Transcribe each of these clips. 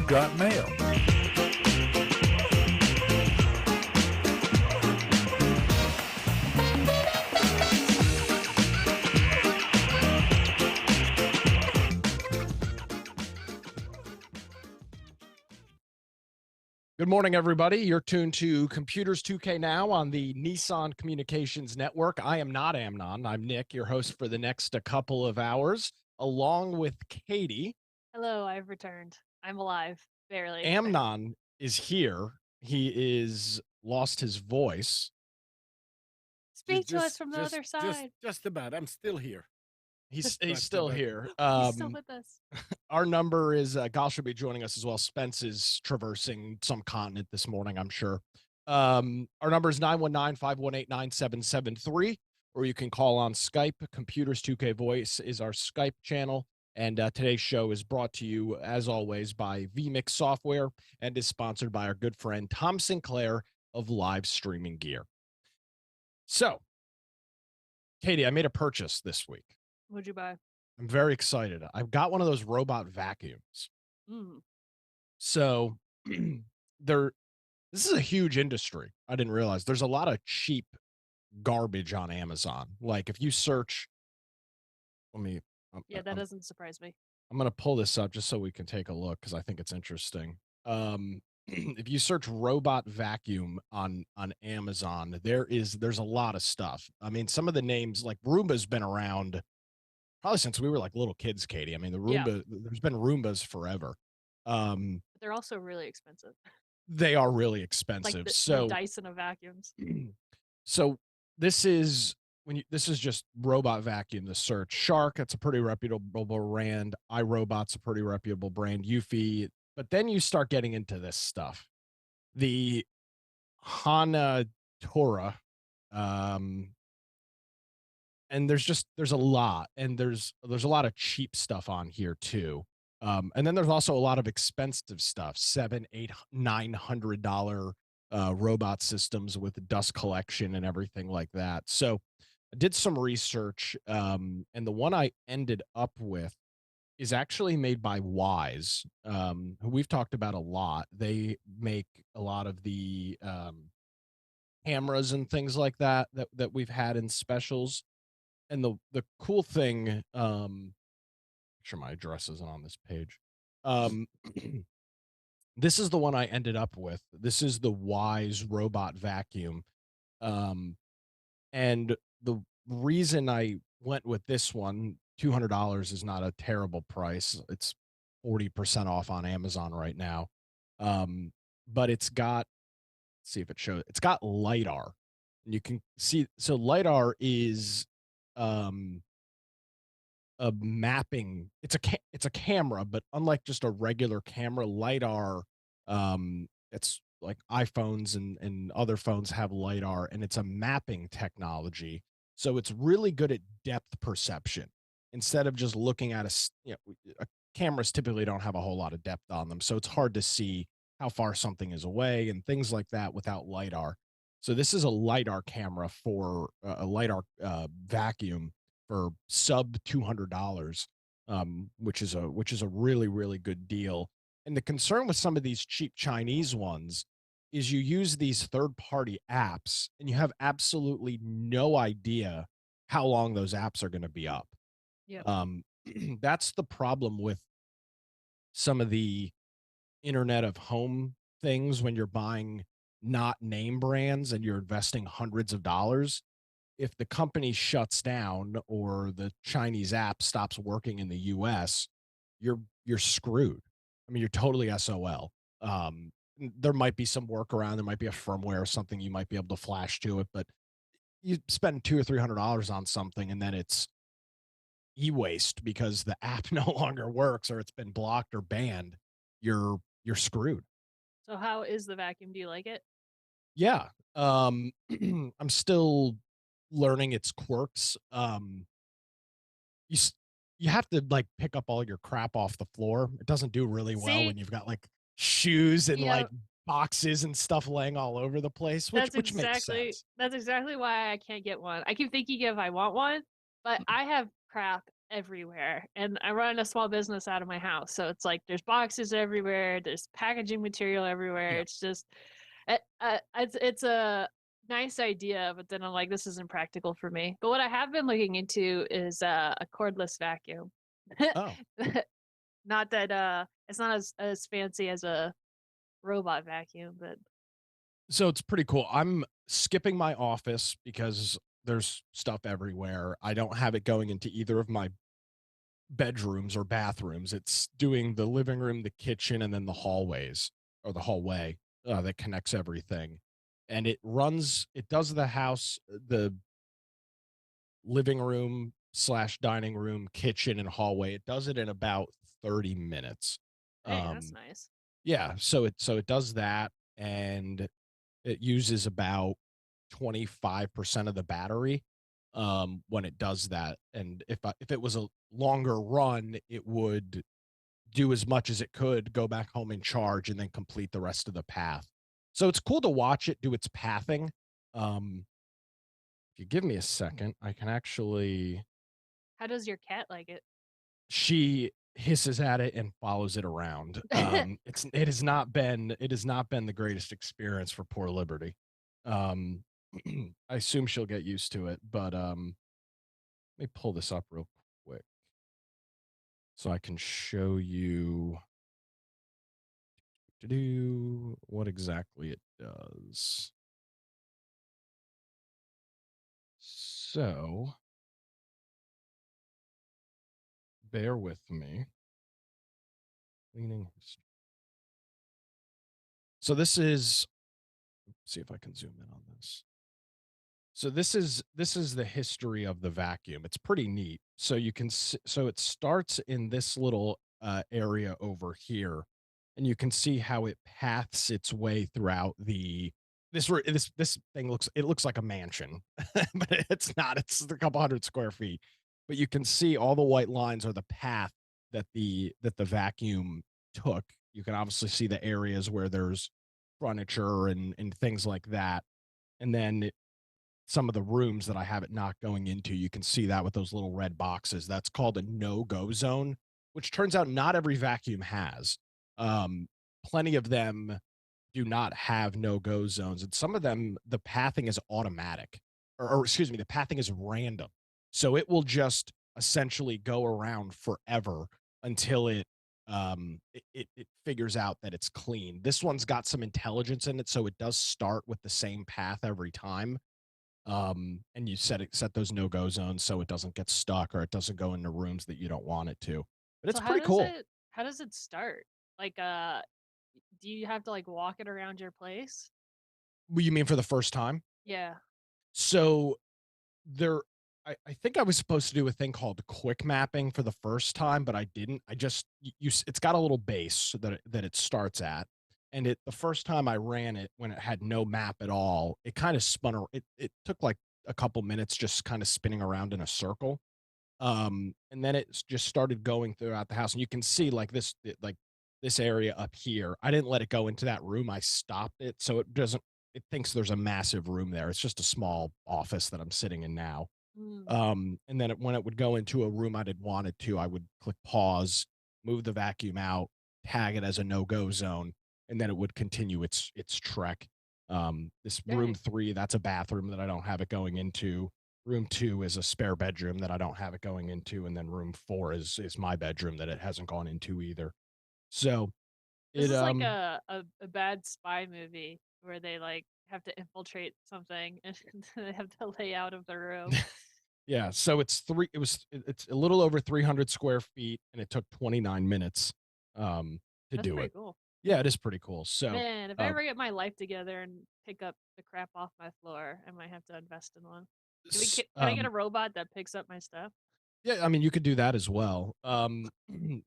got mail. Good morning, everybody. You're tuned to Computers 2K Now on the Nissan Communications Network. I am not Amnon. I'm Nick, your host for the next couple of hours, along with Katie. Hello, I've returned. I'm alive, barely. Amnon is here. He is lost his voice. Speak to us from the other side. Just about. I'm still here. He's still here. He's still with us. Our number is, Gal should be joining us as well. Spence is traversing some continent this morning, I'm sure. Our number is 919-518-9773, or you can call on Skype. Computers 2K Voice is our Skype channel. And today's show is brought to you, as always, by vMix Software and is sponsored by our good friend Tom Sinclair of Live Streaming Gear. So, Katie, I made a purchase this week. What'd you buy? I'm very excited. I've got one of those robot vacuums. So this is a huge industry. I didn't realize there's a lot of cheap garbage on Amazon. Like if you search, that doesn't surprise me. I'm going to pull this up just so we can take a look because I think it's interesting. If you search robot vacuum on Amazon, there's a lot of stuff. I mean, some of the names like Roomba's been around probably since we were like little kids, Katie. I mean, there's been Roombas forever. But they're also really expensive. They are really expensive. Like the Dyson of vacuums. So this is just robot vacuum, the search. Shark, that's a pretty reputable brand. iRobot's a pretty reputable brand. Eufy. But then you start getting into this stuff. The Hanatora, and there's a lot, and there's a lot of cheap stuff on here too. And then there's also a lot of expensive stuff, $700, $800, $900 robot systems with dust collection and everything like that. So I did some research, and the one I ended up with is actually made by Wise, who we've talked about a lot. They make a lot of the cameras and things like that we've had in specials. And the cool thing, make sure my address isn't on this page. This is the one I ended up with. This is the Wise robot vacuum. And the reason I went with this one, $200 is not a terrible price. It's 40% off on Amazon right now. But it's got, let's see if it shows, it's got LiDAR. And you can see, so LiDAR is a mapping. It's a camera, but unlike just a regular camera, LiDAR, it's like iPhones and other phones have LiDAR, and it's a mapping technology. So it's really good at depth perception. Instead of just looking at cameras typically don't have a whole lot of depth on them. So it's hard to see how far something is away and things like that without LiDAR. So this is a LiDAR camera for a LiDAR vacuum for sub $200, which is a really, really good deal. And the concern with some of these cheap Chinese ones is you use these third-party apps and you have absolutely no idea how long those apps are going to be up. Yep. That's the problem with some of the Internet of Home things when you're buying not name brands and you're investing hundreds of dollars. If the company shuts down or the Chinese app stops working in the US, you're screwed. I mean, you're totally SOL. There might be some workaround. There might be a firmware or something you might be able to flash to it, but you spend $200 or $300 on something and then it's e-waste because the app no longer works or it's been blocked or banned. You're screwed. So how is the vacuum? Do you like it? Yeah. I'm still learning its quirks. You have to like pick up all your crap off the floor. It doesn't do really well when you've got like shoes and like boxes and stuff laying all over the place, which makes sense. That's exactly why I can't get one. I keep thinking if I want one, but I have crap everywhere, and I run a small business out of my house, so it's like there's boxes everywhere, there's packaging material everywhere. Yeah. It's just, it's a nice idea, but then I'm like, this isn't practical for me. But what I have been looking into is a cordless vacuum. Oh. Not that it's not as fancy as a robot vacuum, but So it's pretty cool. I'm skipping my office because there's stuff everywhere. I don't have it going into either of my bedrooms or bathrooms. It's doing the living room, the kitchen, and then the hallways or the hallway that connects everything. And it does the house, the living room slash dining room, kitchen, and hallway. It does it in about 30 minutes. hey, that's Um, nice. yeah, so it does that, and it uses about 25% of the battery when it does that. And if it was a longer run, it would do as much as it could, go back home and charge, and then complete the rest of the path. So it's cool to watch it do its pathing. If you give me a second, I can actually. How does your cat like it? She hisses at it and follows it around. It has not been the greatest experience for poor Liberty. Um, I assume she'll get used to it, but let me pull this up real quick so I can show you to do what exactly it does. So bear with me. Cleaning. So this is. See if I can zoom in on this. So this is the history of the vacuum. It's pretty neat. So so it starts in this little area over here, and you can see how it paths its way throughout this thing looks like a mansion, but it's not. It's a couple hundred square feet. But you can see all the white lines are the path that the vacuum took. You can obviously see the areas where there's furniture and things like that, and then some of the rooms that I have it not going into, you can see that with those little red boxes. That's called a no-go zone, which turns out not every vacuum has. Um, Plenty of them do not have no-go zones, and some of them, the pathing is automatic, or excuse me, the pathing is random. So it will just essentially go around forever until it figures out that it's clean. This one's got some intelligence in it, so it does start with the same path every time, and you set those no-go zones so it doesn't get stuck or it doesn't go into rooms that you don't want it to. But So it's pretty cool. how does it start? Like, do you have to like walk it around your place? What you mean for the first time? Yeah. So there I think I was supposed to do a thing called quick mapping for the first time, but I didn't. I just it's got a little base that it starts at. And the first time I ran it when it had no map at all, it kind of it took like a couple minutes just kind of spinning around in a circle. And then it just started going throughout the house, and you can see like this area up here. I didn't let it go into that room. I stopped it so it thinks there's a massive room there. It's just a small office that I'm sitting in now. Mm. And then when it would go into a room I didn't want it to, I would click pause, move the vacuum out, tag it as a no-go zone, and then it would continue its trek. This room Dang. 3, that's a bathroom that I don't have it going into. Room 2 is a spare bedroom that I don't have it going into, and then room 4 is my bedroom that it hasn't gone into either. So This it is like a bad spy movie where they like have to infiltrate something and they have the layout of the room. yeah, so it's a little over 300 square feet, and it took 29 minutes to That's do pretty it. cool. Yeah, it is pretty cool. So, Man, if I uh, ever get my life together and pick up the crap off my floor, I might have to invest in one. Can I get a robot that picks up my stuff? yeah, I mean, you could do that as well.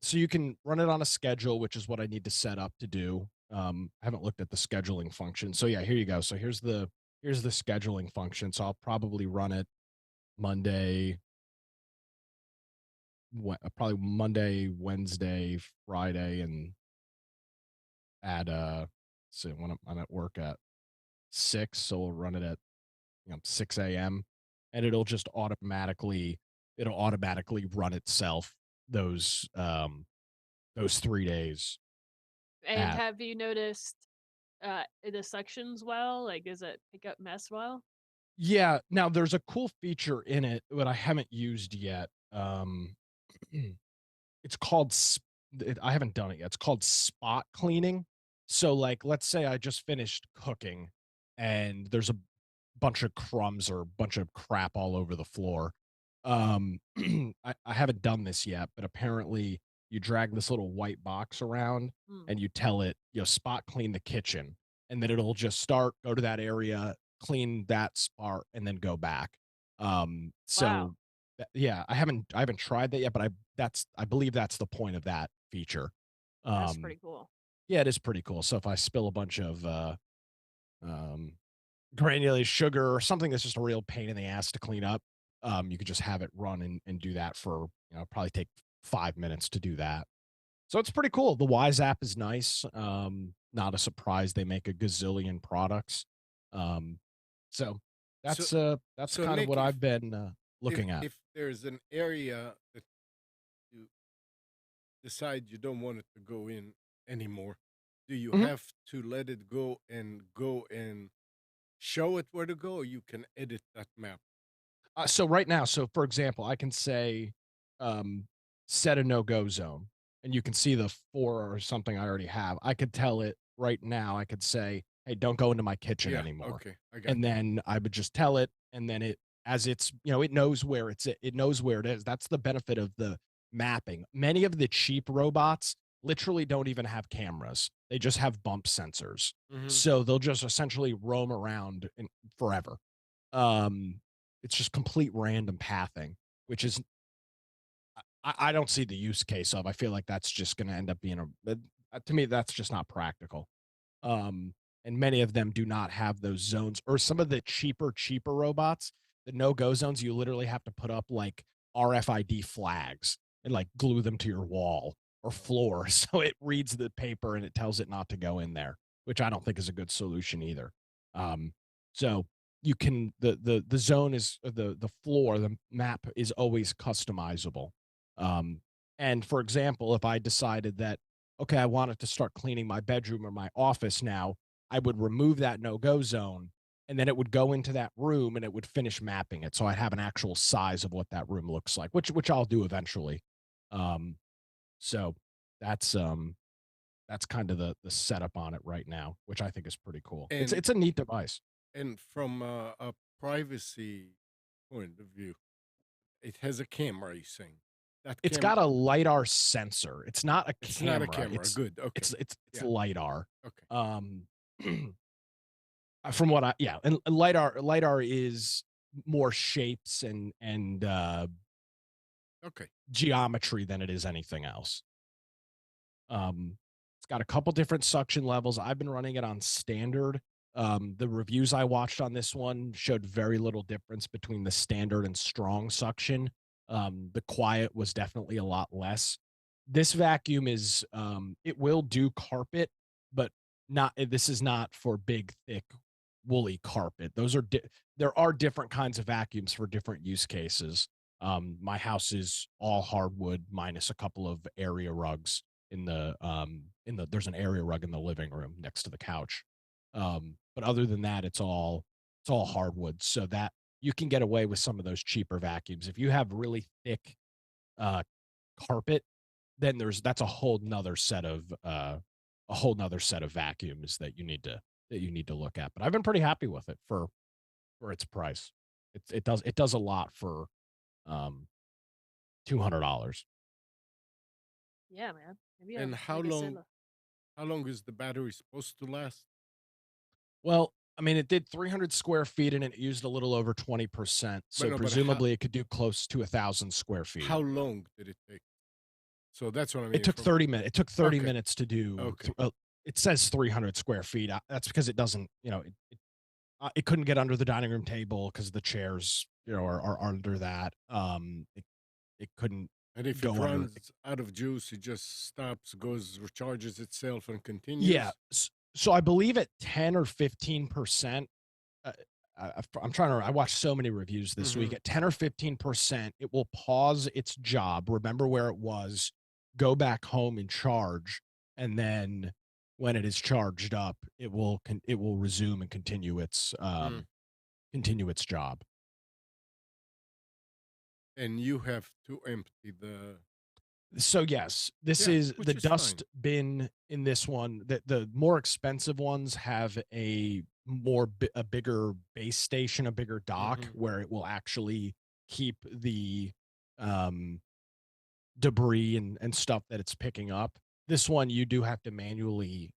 So you can run it on a schedule, which is what I need to set up to do. I haven't looked at the scheduling function. So yeah, here you go. So here's the scheduling function. So I'll probably run it Monday, probably Monday, Wednesday, Friday, and at so when I'm at work at 6, so we'll run it at 6 a.m. and it'll just automatically it'll automatically run itself those 3 days And at have you noticed the suctions well? Like, does it pick up mess well? Yeah, now there's a cool feature in it that I haven't used yet. It's called I haven't done it yet. It's called spot cleaning. So like let's say I just finished cooking and there's a bunch of crumbs or a bunch of crap all over the floor. I haven't done this yet, but apparently you drag this little white box around Hmm. and you tell it, spot clean the kitchen, and then it'll just go to that area, clean that spot, and then go back. Wow, Yeah, I haven't tried that yet, but I believe that's the point of that feature. that's Um, pretty cool. yeah, it is pretty cool. So if I spill a bunch of um, granulated sugar or something that's just a real pain in the ass to clean up, you could just have it run and do that for probably take 5 minutes to do that. So it's pretty cool. The Wise app is nice. Not a surprise they make a gazillion products. Um, so So, that's so kind of Nick, what I've been if looking at. if there's an area that you decide you don't want it to go in anymore, do you Mhm. have to let it go and show it where to go, or you can edit that map? So right now, so for example, I can say, um, set a no-go zone, and you can see the 4 or something I already have. I could tell it right now, I could say, "Hey, don't go into my kitchen Yeah, anymore." okay, I got And you. then I would just tell it, and then as it's, it knows where it knows where it is. That's the benefit of the mapping. Many of the cheap robots literally don't even have cameras. They just have bump sensors. Hmm. So they'll just essentially roam around forever. Um, it's just complete random pathing, which is I don't see the use case of. I feel like that's just going to end up being to me that's just not practical. And many of them do not have those zones, or some of the cheaper robots, the no go zones. You literally have to put up like RFID flags and like glue them to your wall or floor so it reads the paper and it tells it not to go in there, which I don't think is a good solution either. Um, so you can the zone is the floor, the map is always customizable. Um, and for example, if I decided that, okay, I wanted to start cleaning my bedroom or my office now, I would remove that no go zone, and then it would go into that room and it would finish mapping it. So I'd have an actual size of what that room looks like, which I'll do eventually. Um, so that's that's kind of the setup on it right now, which I think is pretty cool. And It's a neat device. from a privacy point of view, it has a camera. You saying that It's camera? got a lidar sensor. It's not a It's not a camera. camera. Good. Okay. It's Yeah. lidar. Okay. Um, from what yeah, and lidar is more shapes and Okay. geometry than it is anything else. It's got a couple different suction levels. I've been running it on standard. The reviews I watched on this one showed very little difference between the standard and strong suction. The quiet was definitely a lot less. This vacuum is it will do carpet, but not this is not for big, thick, woolly carpet. There are different kinds of vacuums for different use cases. My house is all hardwood minus a couple of area rugs in the there's an area rug in the living room next to the couch. But other than that, it's all hardwood, so that you can get away with some of those cheaper vacuums. If you have really thick uh carpet, then that's a whole nother set of vacuums that you need to look at. But I've been pretty happy with it for its price. It does a lot for um $200. Yeah, man. Maybe And like I said, how long is the battery supposed to last? Well, I mean, it did 300 square feet and it used a little over 20%. But So no, but presumably it could do close to 1,000 square feet. how long did it take? So that's what I It mean. took From 30 minutes. It took 30 okay, minutes to do. okay, It says 300 square feet. That's because it doesn't, it couldn't get under the dining room table because the chairs, are under that. It couldn't and if it go under. runs out of juice, it just stops, goes, recharges itself, and Yeah. continues. So I believe at 10 or 15%, I'm trying to. I watched so many reviews this week. Mhm. At 10 or 15%, it will pause its job. Remember where it was. Go back home and charge, and then when it is charged up, it will resume and Mm. continue its job. And you have to empty the So yes, this yeah, is the which is fine. dust bin in this one. That the more expensive ones have a bigger base station, a bigger dock Mhm. where it will actually keep the um debris and stuff that it's picking up. This one you do have to manually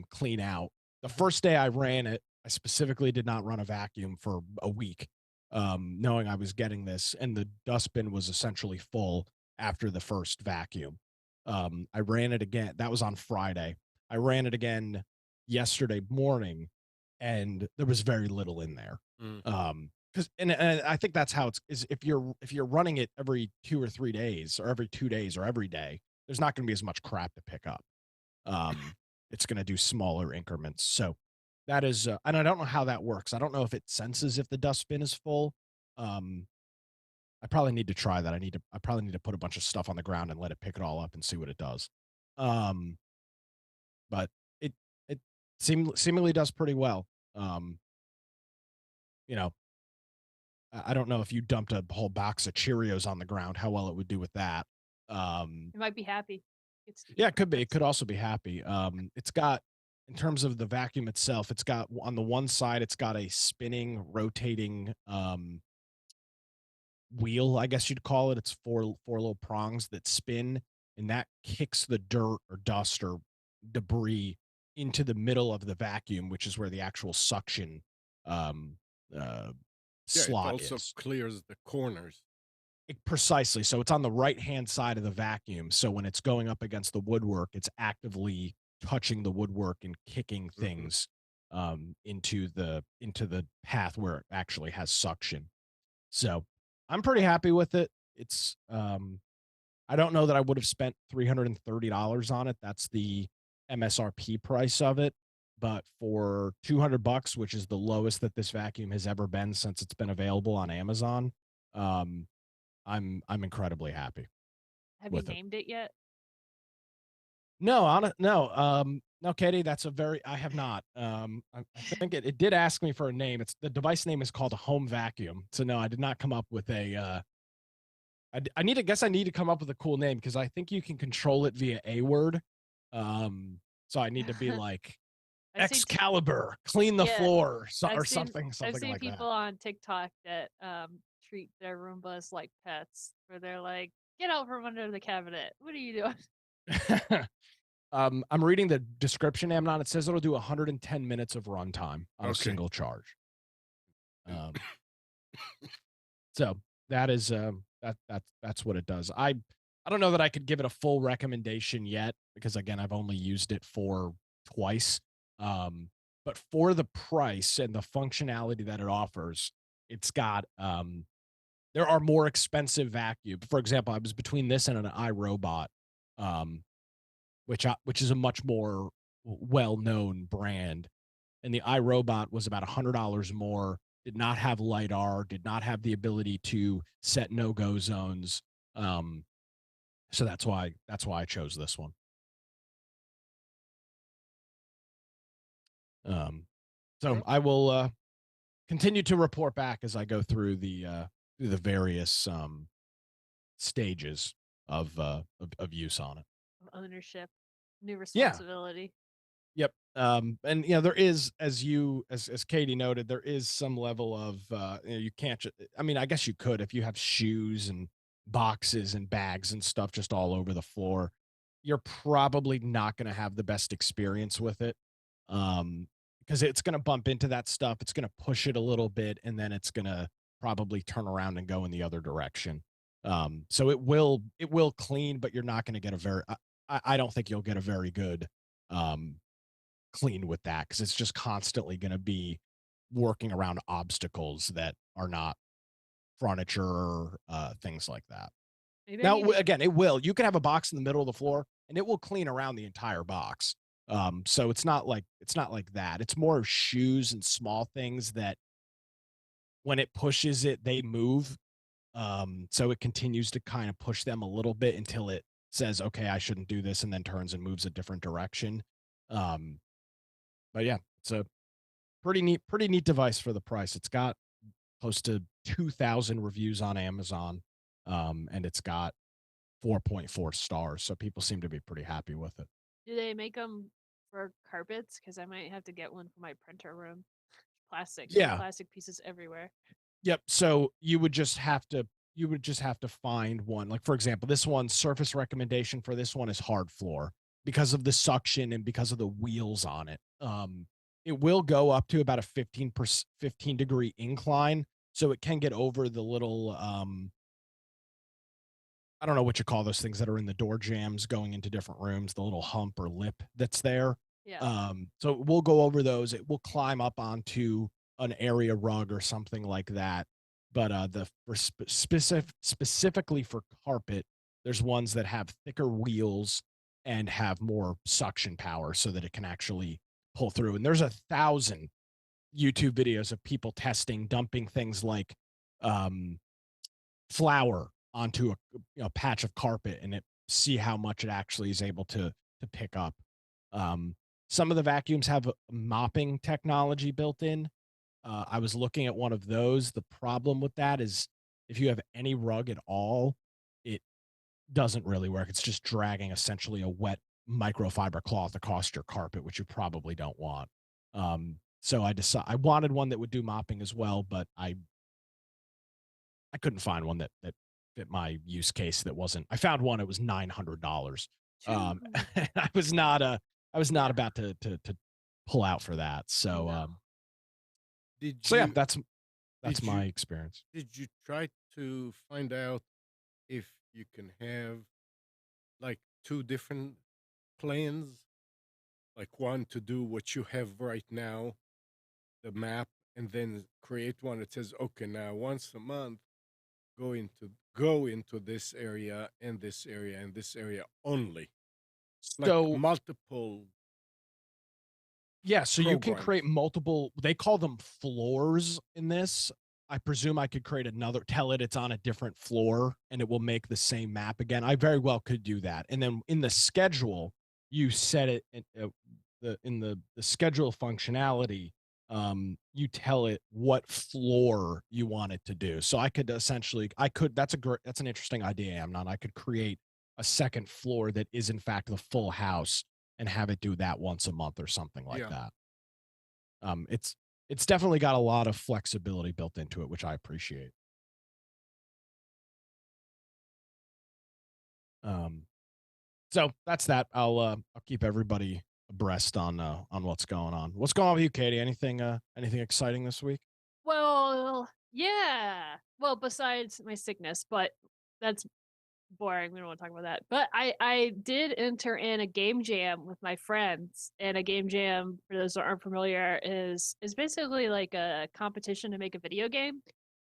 clean out. The Mhm. first day I ran it, I specifically did not run a vacuum for a week, knowing I was getting this, and the dustbin was essentially full after the first vacuum. I ran it again. That was on Friday. I ran it again yesterday morning, and there was very little in there. Mm. Because and I think that's how it's is if you're running it every 2 or 3 days or every 2 days or every day, there's not going to be as much crap to pick up. It's going to do smaller increments. So that is, and I don't know how that works. I don't know if it senses if the dustbin is full. Um, I probably need to try that. I probably need to put a bunch of stuff on the ground and let it pick it all up and see what it does. Um, but it it seemingly does pretty well. Um, you know, I don't know if you dumped a whole box of Cheerios on the ground, how well it would do with that. Um, It might be happy. It's to yeah, eat it could be. It breakfast. could also be happy. It's got, in terms of the vacuum itself, it's got on the one side, it's got a spinning, rotating wheel, I guess you'd call it. It's four little prongs that spin, and that kicks the dirt or dust or debris into the middle of the vacuum, which is where the actual suction um, uh, Yeah, it slot also is. clears the corners. Precisely. So it's on the right-hand side of the vacuum. So when it's going up against the woodwork, it's actively touching the woodwork and kicking Mhm. things into the path where it actually has suction. So I'm pretty happy with it. It's I don't know that I would have spent $330 on it. That's the MSRP price of it. But for $200, which is the lowest that this vacuum has ever been since it's been available on Amazon, um, I'm incredibly happy Have you with it. named it yet? No, no, Katie, that's a very I have not. I think it did ask me for a name. It's the device name is called a home vacuum. So no, I did not come up with a I need to guess I need to come up with a cool name because I think you can control it via a word. So I need to be like I've seen Excalibur, clean the yeah, floor, I've or seen something, I've something seen like people on TikTok that treat their Roombas like pets, where they're like, "Get out from under the cabinet. What are you doing?" that. I'm reading the description, Amnon. It says it'll do 110 minutes of runtime on a Okay. single charge. And Um, so that is that's what it does. I don't know that I could give it a full recommendation yet because again I've only used it for twice. But for the price and the functionality that it offers, it's got there are more expensive vacuums. For example, I was between this and an iRobot, um, which is a much more well-known brand, and the iRobot was about $100 more, did not have LiDAR, did not have the ability to set no-go zones. Um, so that's why I chose this one. Um, so Okay. I will continue to report back as I go through the various stages of use on it. Ownership, new Yeah. responsibility. Yep. And there is, as Katie noted, there is some level of you can't. I mean, I guess you could if you have shoes and boxes and bags and stuff just all over the floor. You're probably not going to have the best experience with it, because it's going to bump into that stuff. It's going to push it a little bit, and then it's going to probably turn around and go in the other direction. So it will clean, but you're not going to get a very. I don't think you'll get a very good um clean with that because it's just constantly going to be working around obstacles that are not furniture or things like that. Maybe I Now, need to. again, it will. You can have a box in the middle of the floor and it will clean around the entire box. So it's not like that. It's more shoes and small things that when it pushes it, they move. So it continues to kind of push them a little bit until it says, okay, I shouldn't do this, and then turns and moves a different direction. Um, but yeah, it's a pretty neat device for the price. It's got close to 2,000 reviews on Amazon. And it's got 4.4 stars. So people seem to be pretty happy with it. Do they make them for carpets? Because I might have to get one for my printer room. Plastic, little Yeah. plastic pieces everywhere. Yep. So you would just have to find one. Like for example, this one's surface recommendation for this one is hard floor because of the suction and because of the wheels on it. It will go up to about a 15-degree incline, so it can get over the little I don't know what you call those things that are in the door jams going into different rooms, the little hump or lip that's there. Yeah. So we'll go over those. It will climb up onto an area rug or something like that. But the for specifically for carpet, there's ones that have thicker wheels and have more suction power so that it can actually pull through. And there's 1,000 YouTube videos of people testing, dumping things like um, flour onto a patch of carpet and it see how much it actually is able to pick up. Um, some of the vacuums have a mopping technology built in. I was looking at one of those. The problem with that is if you have any rug at all, it doesn't really work. It's just dragging essentially a wet microfiber cloth across your carpet, which you probably don't want. So I wanted one that would do mopping as well, but I couldn't find one that fit my use case that wasn't. I found one, it was $900. And I was not Yeah. about to pull out for that. So No. Did so yeah, you that's did my you experience. did you try to find out if you can have like two different plans? Like one to do what you have right now, the map, and then create one that says, okay, now once a month go into this area and this area and this area only. Like So multiple yeah, so you can create programs. multiple, they call them floors in this. I presume I could create another, tell it it's on a different floor and it will make the same map again. I very well could do that. And then in the schedule, you set it in the schedule functionality, you tell it what floor you want it to do. So I could essentially, that's an interesting idea, Amnon. I could create a second floor that is in fact the full house and have it do that once a month or something like Yeah. that. It's definitely got a lot of flexibility built into it, which I appreciate. Um, so that's that. I'll keep everybody abreast on what's going on. What's going on with you, Katie? Anything exciting this week? Well, yeah. Well, besides my sickness, but that's boring. We don't want to talk about that. But I did enter in a game jam with my friends, and a game jam, for those that aren't familiar, is basically like a competition to make a video game,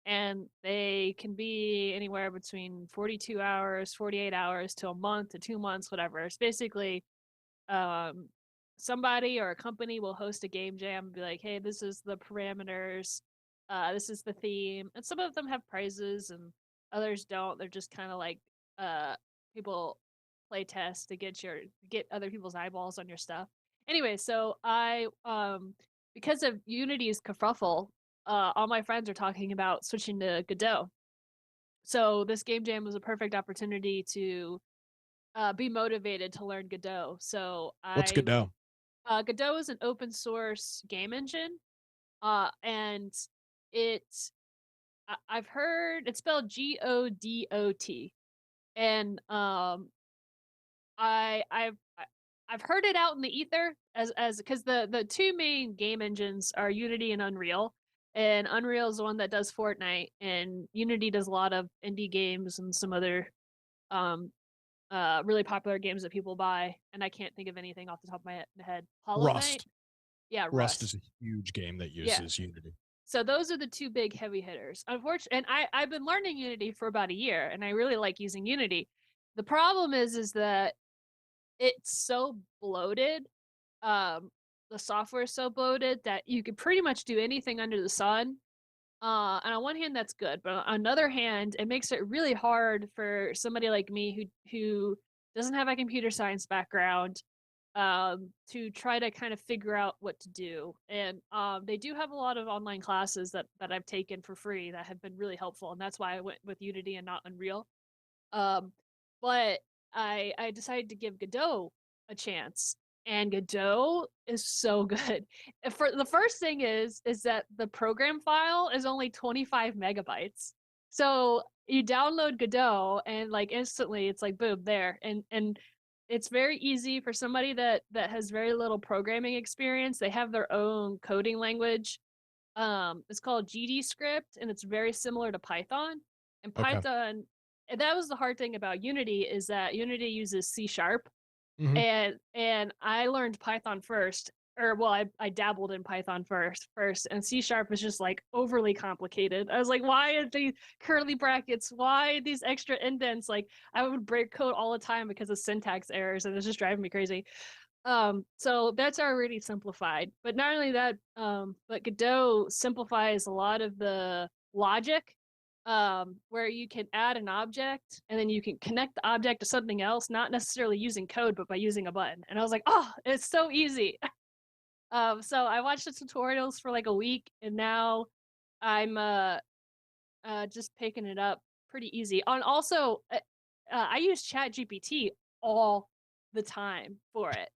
and they can be anywhere between 42 hours, 48 hours to a month to 2 months, whatever. It's basically um somebody or a company will host a game jam and be like, hey, this is the parameters, this is the theme, and some of them have prizes and others don't. They're just kind of like uh people play test to get other people's eyeballs on your stuff. Anyway, so I because of Unity's kerfuffle, all my friends are talking about switching to Godot. So this game jam was a perfect opportunity to be motivated to learn Godot. So What's Godot? Godot is an open source game engine, and it's I've heard it's spelled Godot, and I've heard it out in the ether as because the two main game engines are Unity and Unreal. And Unreal is the one that does Fortnite, and Unity does a lot of indie games and some other um really popular games that people buy, and I can't think of anything off the top of my head. Hollow Knight? Rust. Yeah, Rust is Rust. a huge game that Yeah. uses Unity. So those are the two big heavy hitters. Unfortunately, and I've been learning Unity for about a year, and I really like using Unity. The problem is that it's so bloated. Um, the software is so bloated that you could pretty much do anything under the sun. And on one hand, that's good, but on another hand, it makes it really hard for somebody like me who doesn't have a computer science background to try to kind of figure out what to do. And they do have a lot of online classes that I've taken for free that have been really helpful, and that's why I went with Unity and not Unreal. Um, but I decided to give Godot a chance, and Godot is so good. For the first thing is that the program file is only 25 megabytes. So you download Godot and like instantly it's like boom there, and it's very easy for somebody that has very little programming experience. They have their own coding language. It's called GD script, and it's very similar to Python. And Okay. Python, and that was the hard thing about Unity is that Unity uses C sharp, Mhm. and I learned Python first, or well, I dabbled in Python first, and C sharp is just like overly complicated. I was like, why are these curly brackets? Why these extra indents? Like I would break code all the time because of syntax errors, and it's just driving me crazy. So that's already simplified. But not only that, but Godot simplifies a lot of the logic, where you can add an object and then you can connect the object to something else, not necessarily using code, but by using a button. And I was like, oh, it's so easy. So I watched the tutorials for like a week, and now I'm just picking it up pretty easy. On also, I use ChatGPT all the time for it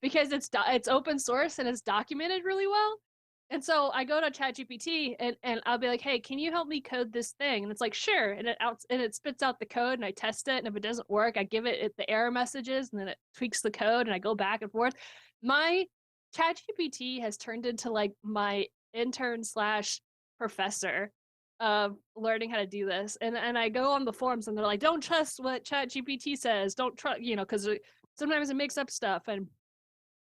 because it's open source and it's documented really well. And so I go to ChatGPT and I'll be like, "Hey, can you help me code this thing?" And it's like, "Sure." And it spits out the code and I test it. And if it doesn't work, I give it the error messages and then it tweaks the code and I go back and forth. My ChatGPT has turned into like my intern slash professor of learning how to do this. And I go on the forums and they're like, don't trust what ChatGPT says. Don't trust, because sometimes it makes up stuff. And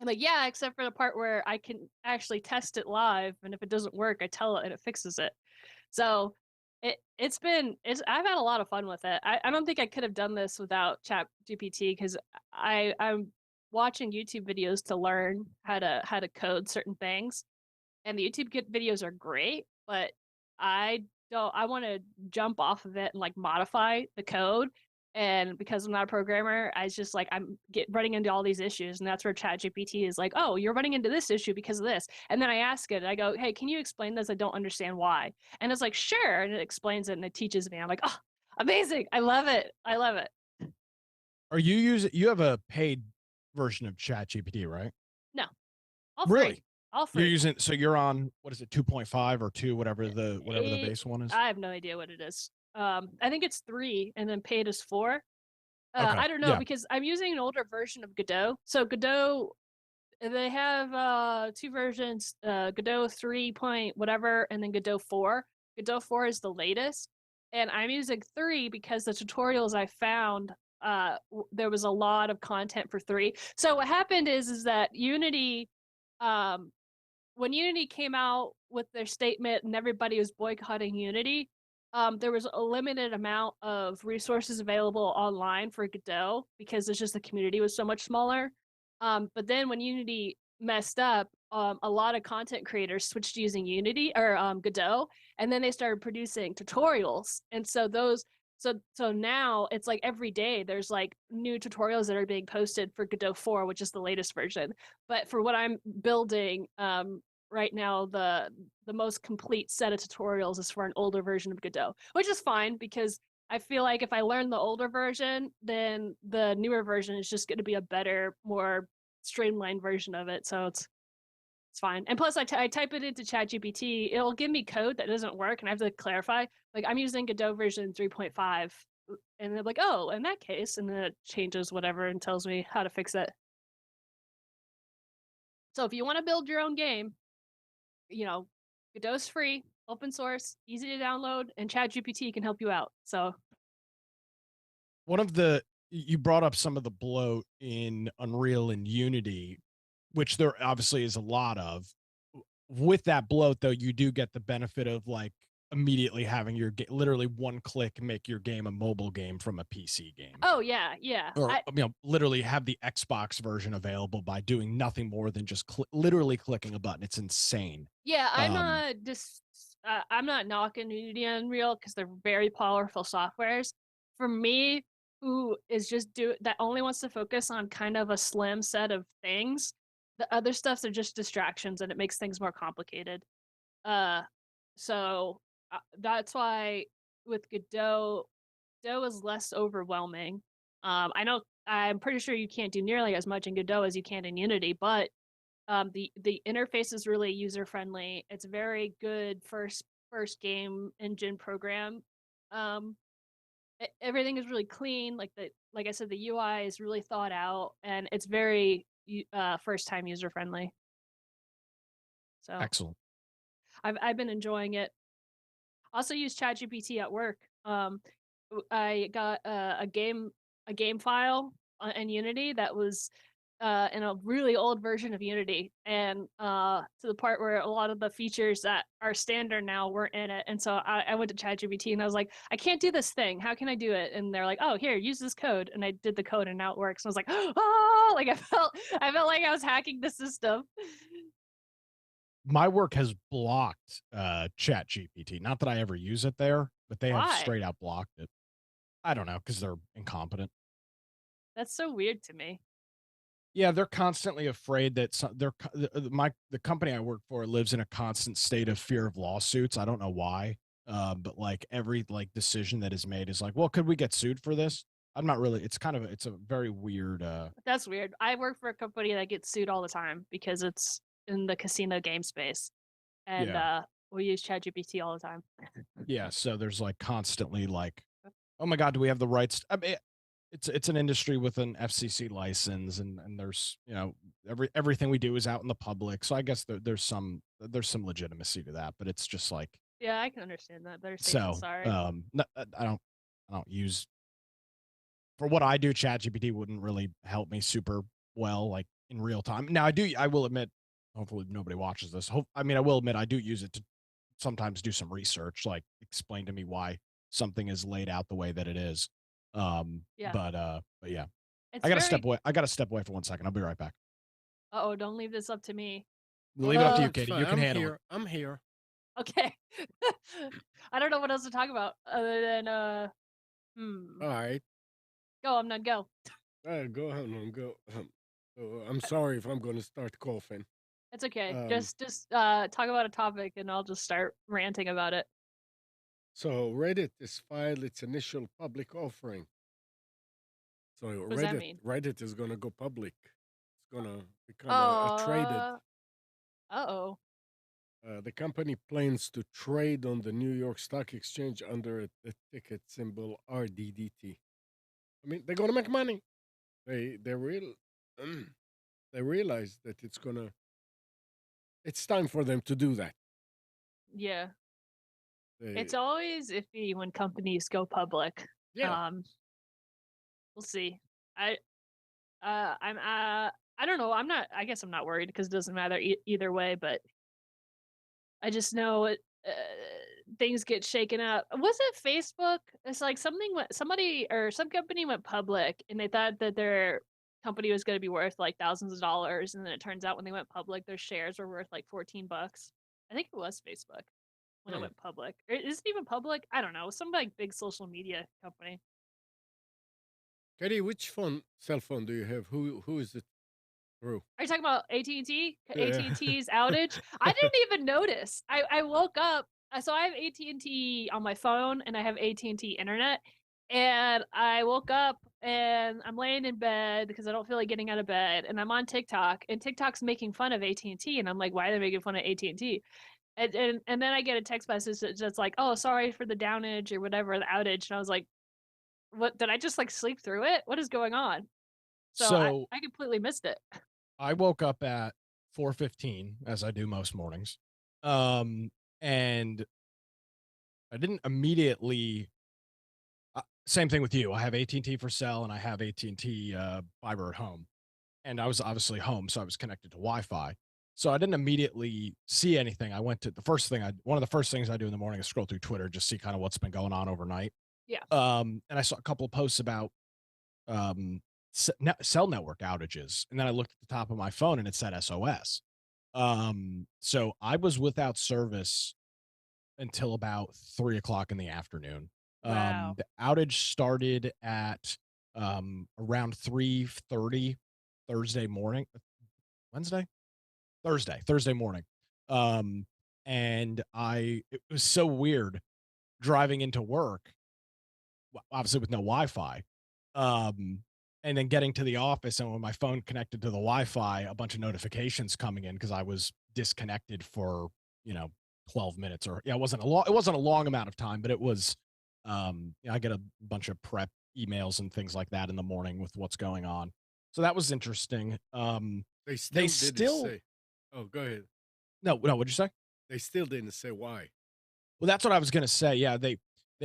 I'm like, yeah, except for the part where I can actually test it live, and if it doesn't work, I tell it and it fixes it. So it's I've had a lot of fun with it. I don't think I could have done this without ChatGPT because I'm watching YouTube videos to learn how to code certain things, and the YouTube videos are great, but I don't. I want to jump off of it and like modify the code. And because I'm not a programmer, I just like I'm running into all these issues, and that's where ChatGPT is like, "Oh, you're running into this issue because of this." And then I ask it, and I go, "Hey, can you explain this? I don't understand why." And it's like, "Sure," and it explains it and it teaches me. I'm like, "Oh, amazing! I love it! I love it." You have a paid version of ChatGPT, right? No, all free, Really? all You're free. using so you're on what is it 2.5 or 2 whatever the It, base one is? I have no idea what it is. I think it's 3, and then paid is 4. Okay. I don't know Yeah. because I'm using an older version of Godot. So Godot, they have two versions, Godot 3 point whatever, and then Godot 4. Godot 4 is the latest, and I'm using 3 because the tutorials I found, there was a lot of content for 3. So what happened is that Unity, um, when Unity came out with their statement and everybody was boycotting Unity, there was a limited amount of resources available online for Godot because it's just the community was so much smaller. But then when Unity messed up, a lot of content creators switched to using Unity or Godot, and then they started producing tutorials. And so now it's like every day there's like new tutorials that are being posted for Godot 4, which is the latest version. But for what I'm building, right now the most complete set of tutorials is for an older version of Godot, which is fine because I feel like if I learn the older version, then the newer version is just going to be a better, more streamlined version of it. So it's fine. And plus, I type it into ChatGPT, it'll give me code that doesn't work, and I have to clarify. Like I'm using Godot version 3.5, and they're like, "Oh, in that case," and then it changes whatever and tells me how to fix it. So if you want to build your own game, Godot's free, open source, easy to download, and ChatGPT can help you out. So One of the you brought up some of the bloat in Unreal and Unity, which there obviously is a lot of. With that bloat, though, you do get the benefit of like immediately having your literally one click make your game a mobile game from a PC game. oh yeah, yeah. Or literally have the Xbox version available by doing nothing more than just literally clicking a button. It's insane. Yeah, I'm Um, not I'm not knocking Unity and Unreal because they're very powerful softwares. For me, who is just that only wants to focus on kind of a slim set of things, the other stuffs are just distractions and it makes things more complicated. Uh, so that's why with Godot, Godot is less overwhelming. I know I'm pretty sure you can't do nearly as much in Godot as you can in Unity, but the interface is really user friendly. It's a very good first game engine program. Um, Everything is really clean. Like I said, the UI is really thought out, and it's very first time user friendly. So Excellent. I've been enjoying it. Also use ChatGPT at work. I got a game file in Unity that was in a really old version of Unity, and to the part where a lot of the features that are standard now weren't in it. And so I went to ChatGPT and I was like, I can't do this thing. How can I do it? And they're like, oh, here, use this code. And I did the code, and now it works. And I was like, oh, like I felt like I was hacking the system. My work has blocked Chat GPT. Not that I ever use it there, but they have Why? straight out blocked it. I don't know, because they're incompetent. That's so weird to me. Yeah, they're constantly afraid that the company I work for lives in a constant state of fear of lawsuits. I don't know why, but like every like decision that is made is like, well, could we get sued for this? I'm not really. It's a very weird. That's weird. I work for a company that gets sued all the time because it's in the casino game space, and Yeah, we use ChatGPT all the time. yeah. So there's like constantly like, oh my god, do we have the rights? I mean, it's an industry with an FCC license, and there's everything we do is out in the public. So I guess there's some legitimacy to that, but it's just like Yeah, I can understand that. Better safe than so. sorry. No, I don't use for what I do. ChatGPT wouldn't really help me super well, like in real time. Now I will admit, hopefully nobody watches this. I mean, I will admit I do use it to sometimes do some research, like explain to me why something is laid out the way that it is. Yeah, But yeah, it's I gotta step very. away. I gotta step away for 1 second. I'll be right back. Oh, don't leave this up to me. Leave it up to Oh, you, Uh, it's Katie. fine. You can I'm handle it. here. I'm here. okay. I don't know what else to talk about other than hmm. All right. Go, I'm done. Go. Go ahead and go. I'm sorry if I'm going to start coughing. It's okay. Um, Just talk about a topic, and I'll just start ranting about it. so Reddit has filed its initial public offering. So What does that mean? Reddit is going to go public. It's going to become a traded. Uh oh. The company plans to trade on the New York Stock Exchange under the ticket symbol RDDT. I mean, they're going to make money. They real they realize that it's time for them to do that. Yeah. It's They always iffy when companies go public. Yeah. Um, we'll see. I I'm I don't know. I guess I'm not worried because it doesn't matter either way. But I just know things get shaken up. Was it Facebook? It's like somebody or some company went public, and they thought that their company was going to be worth like thousands of dollars, and then it turns out when they went public, their shares were worth like $14. I think it was Facebook when it Hmm. went public. Or is it even public? I don't know. Some like big social media company. Katie, which cell phone do you have? Who is it through? Are you talking about AT&T? Yeah. AT&T's outage? I didn't even notice. I woke up. So I have AT&T on my phone and I have AT&T internet. And I woke up and I'm laying in bed because I don't feel like getting out of bed. And I'm on TikTok and TikTok's making fun of AT&T. And I'm like, why are they making fun of AT&T? And then I get a text message that's like, oh, sorry for the downage or whatever, the outage. And I was like, what? Did I just like sleep through it? What is going on? So So I completely missed it. I woke up at 4:15, as I do most mornings, um, and I didn't immediately. Same thing with you. I have AT&T for cell, and I have AT&T fiber at home. And I was obviously home, so I was connected to Wi-Fi. So I didn't immediately see anything. I went to one of the first things I do in the morning is scroll through Twitter, just see kind of what's been going on overnight. Yeah. And I saw a couple of posts about um, cell network outages, and then I looked at the top of my phone and it said SOS. So I was without service until about 3 o'clock in the afternoon. Wow. The outage started at around 3:30 Thursday morning. Wednesday? Thursday morning. Um, and it was so weird driving into work, obviously with no Wi-Fi. Um, and then getting to the office, and when my phone connected to the Wi-Fi, a bunch of notifications coming in because I was disconnected for, you know, 12 minutes, or yeah, it wasn't a long amount of time, but it was I get a bunch of prep emails and things like that in the morning with what's going on. So that was interesting. They They still didn't still say. Oh, go ahead. no, what'd you say? They still didn't say why. Well, that's what I was gonna say. Yeah, they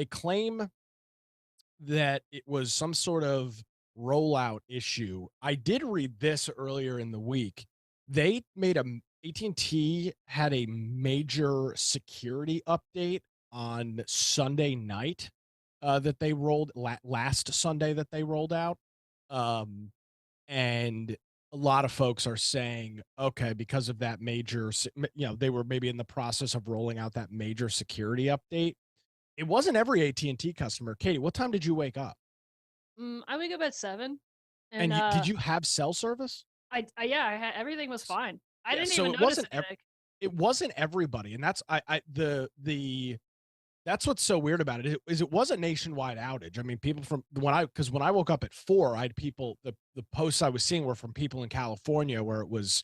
claim that it was some sort of rollout issue. I did read this earlier in the week. They made a AT&T had a major security update on Sunday night that they rolled last Sunday that they rolled out. Um, and a lot of folks are saying, okay, because of that they were maybe in the process of rolling out that major security update. It wasn't every AT&T customer. Katie, what time did you wake up? I wake up at 7, and And did you have cell service? yeah, I had everything was fine. I Yeah, didn't so even notice it, Nick. it wasn't everybody, and that's I the that's what's so weird about it is it was a nationwide outage. I mean, people from because when I woke up at 4, I had people the posts I was seeing were from people in California where it was,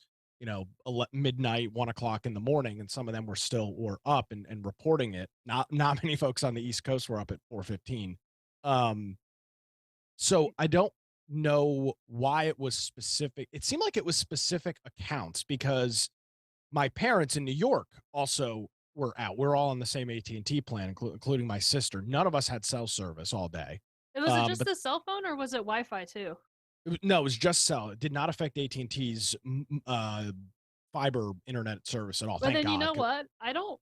midnight, 1 o'clock in the morning, and some of them were up and reporting it. Not many folks on the East Coast were up at 4:15. Um, so I don't know why it was specific. It seemed like it was specific accounts because my parents in New York also were out. We're all on the same AT&T plan, including my sister. None of us had cell service all day. Was it just But the cell phone or was it Wi-Fi too? no, it was just cell. It did not affect AT&T's fiber internet service at all. But Thank then you God. know what? I don't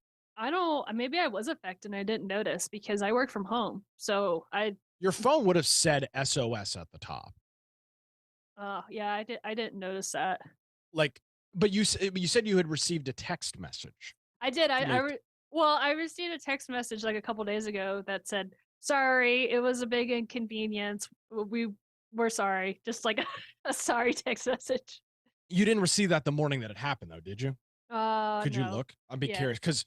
maybe I was affected and I didn't notice because I work from home. So Your phone would have said SOS at the top. yeah, I didn't notice that. Like, but you said you had received a text message I did. from AT. Well, I received a text message like a couple days ago that said, "Sorry, it was a big inconvenience. We're sorry." Just like a sorry text message. You didn't receive that the morning that it happened, though, did you? Could you No. look? I'd be Yeah. curious because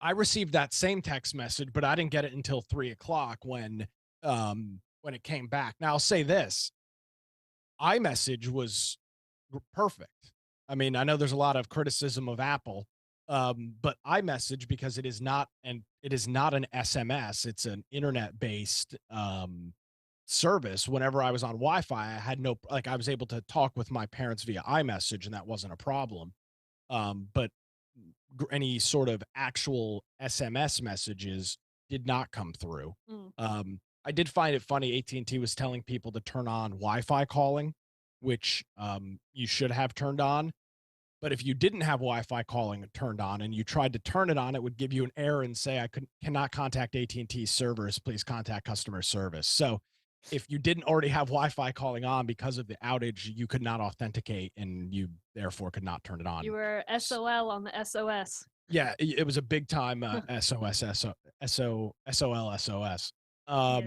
I received that same text message, but I didn't get it until 3 o'clock when it came back. Now I'll say this: iMessage was perfect. I mean, I know there's a lot of criticism of Apple, but iMessage, because it is not an SMS, it's an internet based service. Whenever I was on Wi-Fi, I had no like I was able to talk with my parents via iMessage, and that wasn't a problem. But any sort of actual SMS messages did not come through. Mm. I did find it funny. AT&T was telling people to turn on Wi-Fi calling, which you should have turned on. But if you didn't have Wi-Fi calling turned on and you tried to turn it on, it would give you an error and say, cannot contact AT&T servers. Please contact customer service. So if you didn't already have Wi-Fi calling on because of the outage, you could not authenticate and you therefore could not turn it on. You were SOL on the SOS. Yeah, it was a big time SOS. Yeah.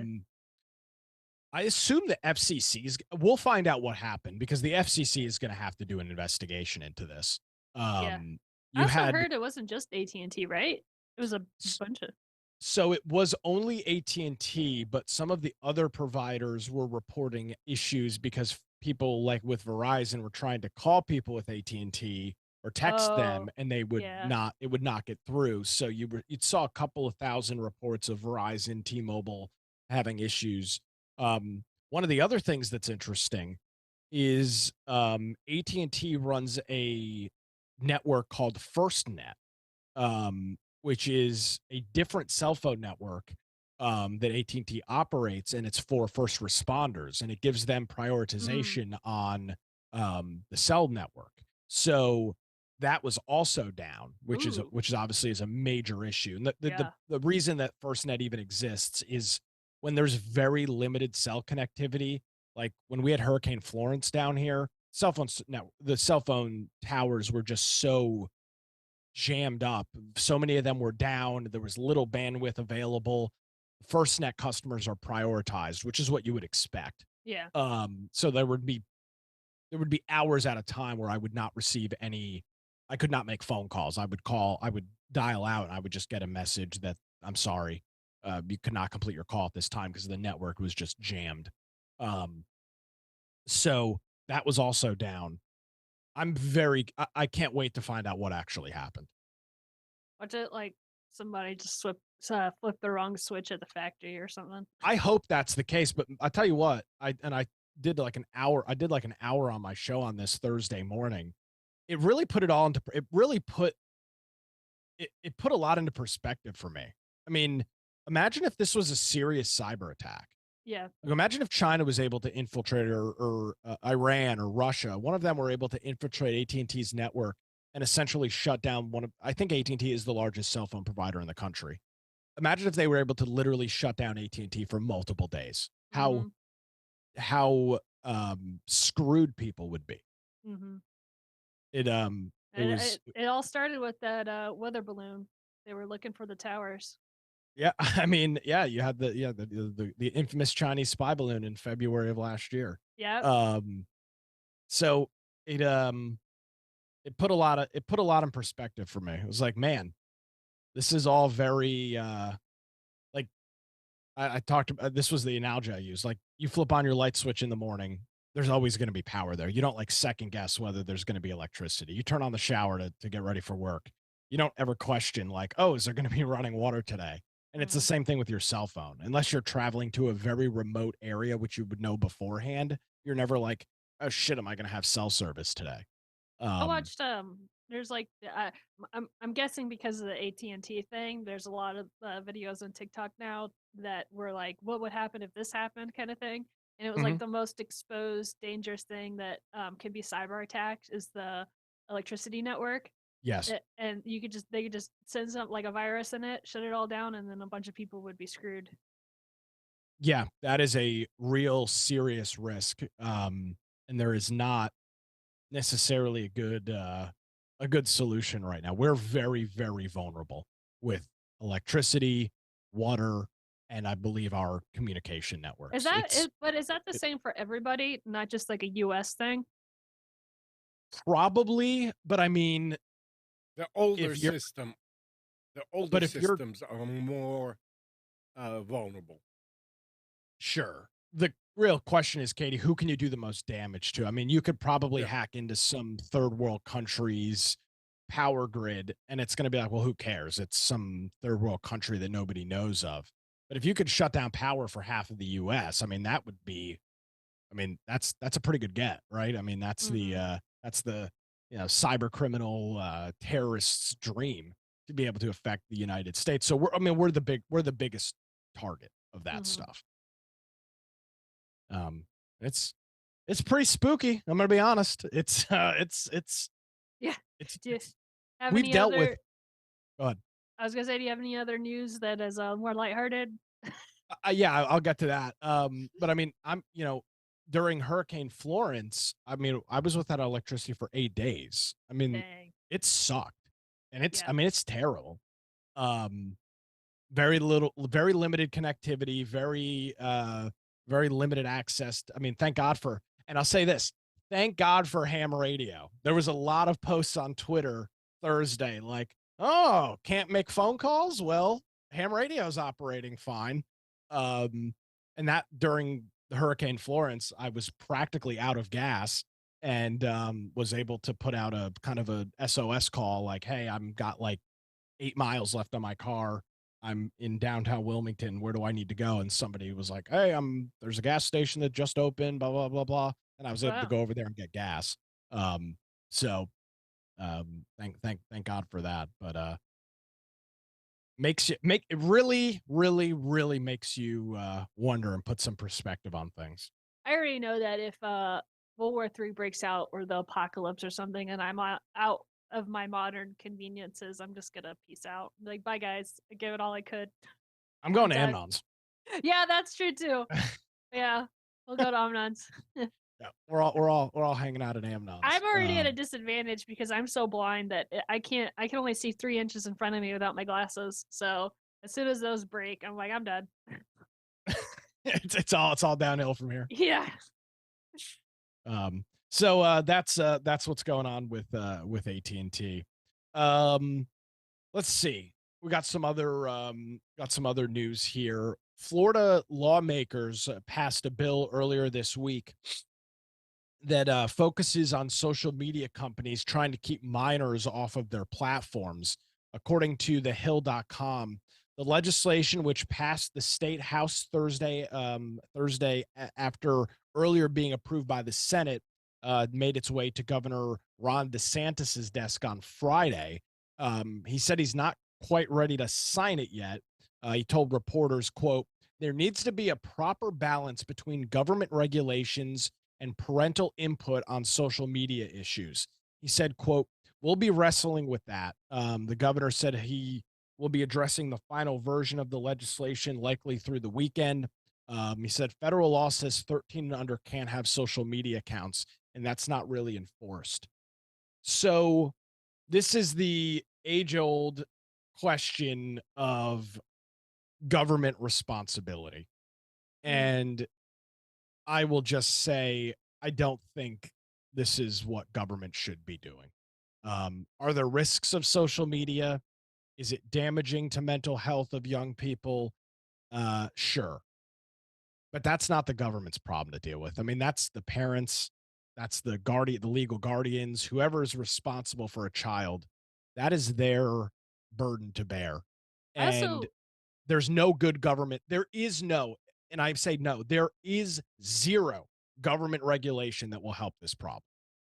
I assume the FCC we'll find out what happened because the FCC is going to have to do an investigation into this. Yeah. I You also had heard it wasn't just AT&T, right? It was a bunch of So it was only AT&T, but some of the other providers were reporting issues because people like with Verizon were trying to call people with AT&T or text them Oh, and yeah. it would not get through. So you saw a couple of thousand reports of Verizon, T-Mobile having issues. One of the other things that's interesting is AT&T runs a network called FirstNet, which is a different cell phone network that AT&T operates, and it's for first responders, and it gives them Mm. prioritization on the cell network. So that was also down, Ooh, which is obviously is a major issue. And yeah. the reason that FirstNet even exists is when there's very limited cell connectivity. Like when we had Hurricane Florence down here, the cell phone towers were just so jammed up. So many of them were down. There was little bandwidth available. FirstNet customers are prioritized, which is what you would expect. Yeah. So there would be hours at a time where I would not receive any. I could not make phone calls. I would dial out, and I would just get a message that I'm sorry, you could not complete your call at this time because the network was just jammed. Um, so that was also down. I can't wait to find out what actually happened. Watch it like somebody just flip the wrong switch at the factory or something. I hope that's the case, but I tell you what, I did like an hour. I did like an hour on my show on this Thursday morning. It really put it all into. It really put a lot into perspective for me. I mean, imagine if this was a serious cyber attack. Yeah. Like, imagine if China was able to infiltrate, or Iran or Russia. One of them were able to infiltrate AT&T's network and essentially shut down one of. I think AT&T is the largest cell phone provider in the country. Imagine if they were able to literally shut down AT&T for multiple days. How Mhm. screwed people would be. Mhm. It And was. it all started with that weather balloon. They were looking for the towers. Yeah, I mean, yeah, you had the infamous Chinese spy balloon in February of last year. Yep. Um, so it um it put a lot in perspective for me. It was like, man, this is all very like I talked about. This was the analogy I used. Like, you flip on your light switch in the morning, there's always going to be power there. You don't like second guess whether there's going to be electricity. You turn on the shower to get ready for work. You don't ever question like, oh, is there going to be running water today? And it's the Mhm. same thing with your cell phone. Unless you're traveling to a very remote area, which you would know beforehand, you're never like, oh shit, am I going to have cell service today? I Um, watched there's like I'm guessing because of the AT&T thing, there's a lot of videos on TikTok now that were like what would happen if this happened kind of thing. And it was like mhm. the most exposed dangerous thing that can be cyber attacked is the electricity network. Yes. And they could just send some like a virus in it, shut it all down, and then a bunch of people would be screwed. Yeah, that is a real serious risk. And there is not necessarily a good solution right now. We're very, very vulnerable with electricity, water, and I believe our communication networks. But is that the It same for everybody, not just like a US thing? probably, but I mean, The older if you're system, the older but if you're systems are more vulnerable. sure. The real question is, Katie, who can you do the most damage to? I mean, you could probably Yeah, hack into some third world countries power grid, and it's going to be like, well, who cares? It's some third world country that nobody knows of. But if you could shut down power for half of the US, I mean, that would be, I mean, that's a pretty good get, right? I mean, Mhm. that's the, cyber criminal terrorist's dream to be able to affect the United States. So we're the biggest target of that Mhm. stuff. Um, it's it's pretty spooky. I'm gonna be honest. Yeah. Do you It's have we've any dealt with. other Go ahead. I was gonna say, do you have any other news that is more lighthearted? Yeah, I'll get to that. But I mean, during Hurricane Florence, I mean, I was without electricity for 8 days. I mean, Dang. it sucked, and Yeah. it's terrible. Um, very limited connectivity, very limited access. I mean, thank God for, and I'll say this, thank God for ham radio. There was a lot of posts on Twitter Thursday like, oh, can't make phone calls? Well, ham radio's operating fine. Um, and that during the Hurricane Florence, I was practically out of gas and was able to put out a kind of a SOS call like, hey, I'm got like 8 miles left on my car. I'm in downtown Wilmington. Where do I need to go? And somebody was like, hey, there's a gas station that just opened, blah, blah, blah, blah. And I was able to Wow. go over there and get gas. So thank God for that. But make it really, really, really makes you wonder and put some perspective on things. I already know that if World War III breaks out or the apocalypse or something and I'm out of my modern conveniences, I'm just gonna peace out. Like, bye guys. I gave it all I could. I'm I'm going to done. Amnon's. Yeah, that's true too. Yeah. We'll go to Omnons. Yeah, we're all hanging out at Amnon's. I'm already at a disadvantage because I'm so blind that I can only see 3 inches in front of me without my glasses. So as soon as those break, I'm like, I'm done. It's all downhill from here. Yeah. So that's what's going on with AT&T. Um, let's see. We got some other news here. Florida lawmakers passed a bill earlier this week that focuses on social media companies trying to keep minors off of their platforms. According to thehill.com, the legislation, which passed the state house Thursday after earlier being approved by the Senate, made its way to Governor Ron DeSantis's desk on Friday. He said he's not quite ready to sign it yet. He told reporters, quote, there needs to be a proper balance between government regulations and parental input on social media issues. He said, quote, we'll be wrestling with that. The governor said he will be addressing the final version of the legislation likely through the weekend. He said federal law says 13 and under can't have social media accounts, and that's not really enforced. So this is the age old question of government responsibility. Mm. And I will just say, I don't think this is what government should be doing. Are there risks of social media? Is it damaging to mental health of young people? Sure. But that's not the government's problem to deal with. I mean, that's the parents, that's the legal guardians, whoever is responsible for a child. That is their burden to bear. I And also there's no good government. There is no, and I say no, there is zero government regulation that will help this problem.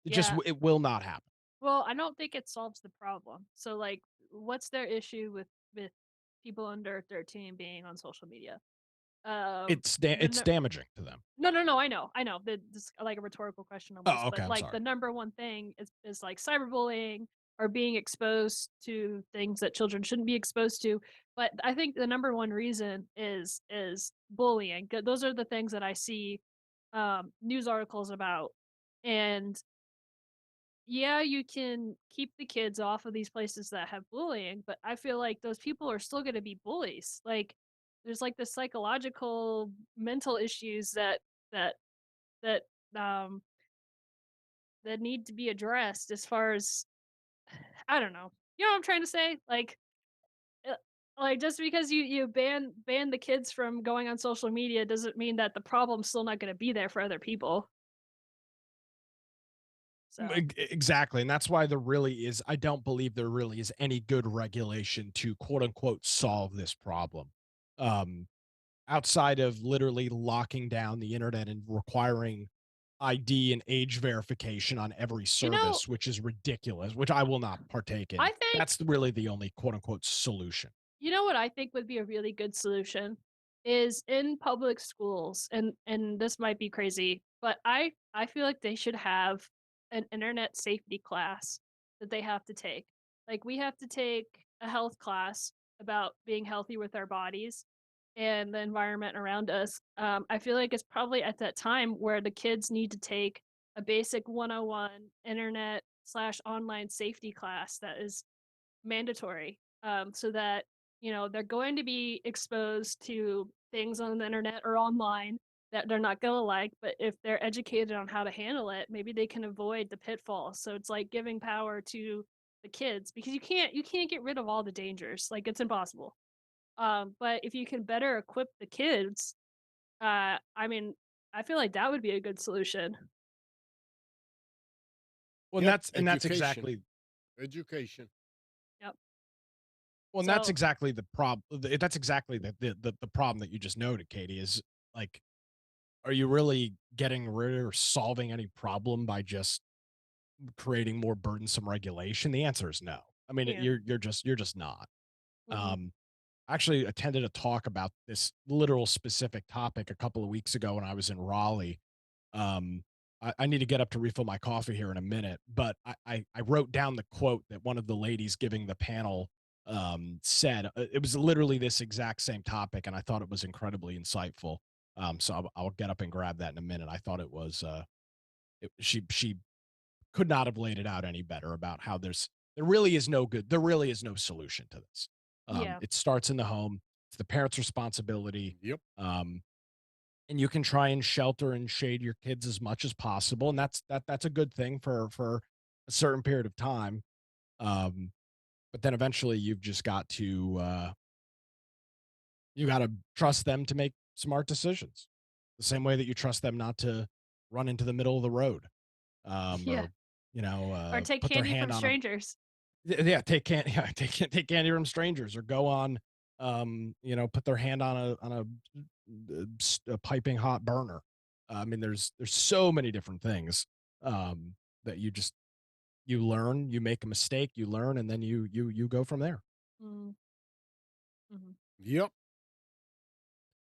yeah. It will not happen. Well, I don't think it solves the problem. So like what's their issue with people under 13 being on social media? The It's damaging to them. No, no, no, I know. I know. This like a rhetorical question Oh, almost, okay. but I'm like the sorry. number one thing is like cyberbullying or being exposed to things that children shouldn't be exposed to. But I think the number one reason is bullying. Those are the things that I see news articles about. And yeah, you can keep the kids off of these places that have bullying, but I feel like those people are still going to be bullies. Like there's like the psychological mental issues that that um that need to be addressed as far as I don't know. You know what I'm trying to say? Uh, like just because you ban the kids from going on social media doesn't mean that the problem's still not going to be there for other people. So, Exactly. And that's why I don't believe there really is any good regulation to quote unquote solve this problem. Um, Outside of literally locking down the internet and requiring ID and age verification on every you know, service, which is ridiculous, which I will not partake in. I think That's really the only quote unquote solution. you know what I think would be a really good solution is in public schools, and this might be crazy, but I feel like they should have an internet safety class that they have to take. Like we have to take a health class about being healthy with our bodies and the environment around us. I feel like it's probably at that time where the kids need to take a basic 101 internet slash online safety class that is mandatory, so that they're going to be exposed to things on the internet or online that they're not going to like, but if they're educated on how to handle it, maybe they can avoid the pitfalls. So it's like giving power to the kids because you can't get rid of all the dangers, like it's impossible. But if you can better equip the kids, I mean, I feel like that would be a good solution. Well, Yep, and education, education. Yep. that's So exactly the problem. That's exactly the problem that you just noted, Katie, is like, are you really getting rid or solving any problem by just creating more burdensome regulation? The answer is no. I mean, yeah. you're just not. Hmm. Um, I actually attended a talk about this literal specific topic a couple of weeks ago when I was in Raleigh. Um, I need to get up to refill my coffee here in a minute, but I wrote down the quote that one of the ladies giving the panel said. It was literally this exact same topic, and I thought it was incredibly insightful. So I'll get up and grab that in a minute. I thought it was She could not have laid it out any better about how there really is no good, there really is no solution to this. Yeah. It starts in the home. It's the parent's responsibility. Yep. Um, and you can try and shelter and shade your kids as much as possible, and that's a good thing for a certain period of time. Um, but then eventually you've just got to you got to trust them to make smart decisions, the same way that you trust them not to run into the middle of the road, Yeah. or Or take put their candy from hand on a strangers. yeah, yeah, take candy from strangers, or go on, put their hand on a piping hot burner. I mean, there's so many different things that you learn, you make a mistake, you learn, and then you go from there. Mm, mhm. Yep.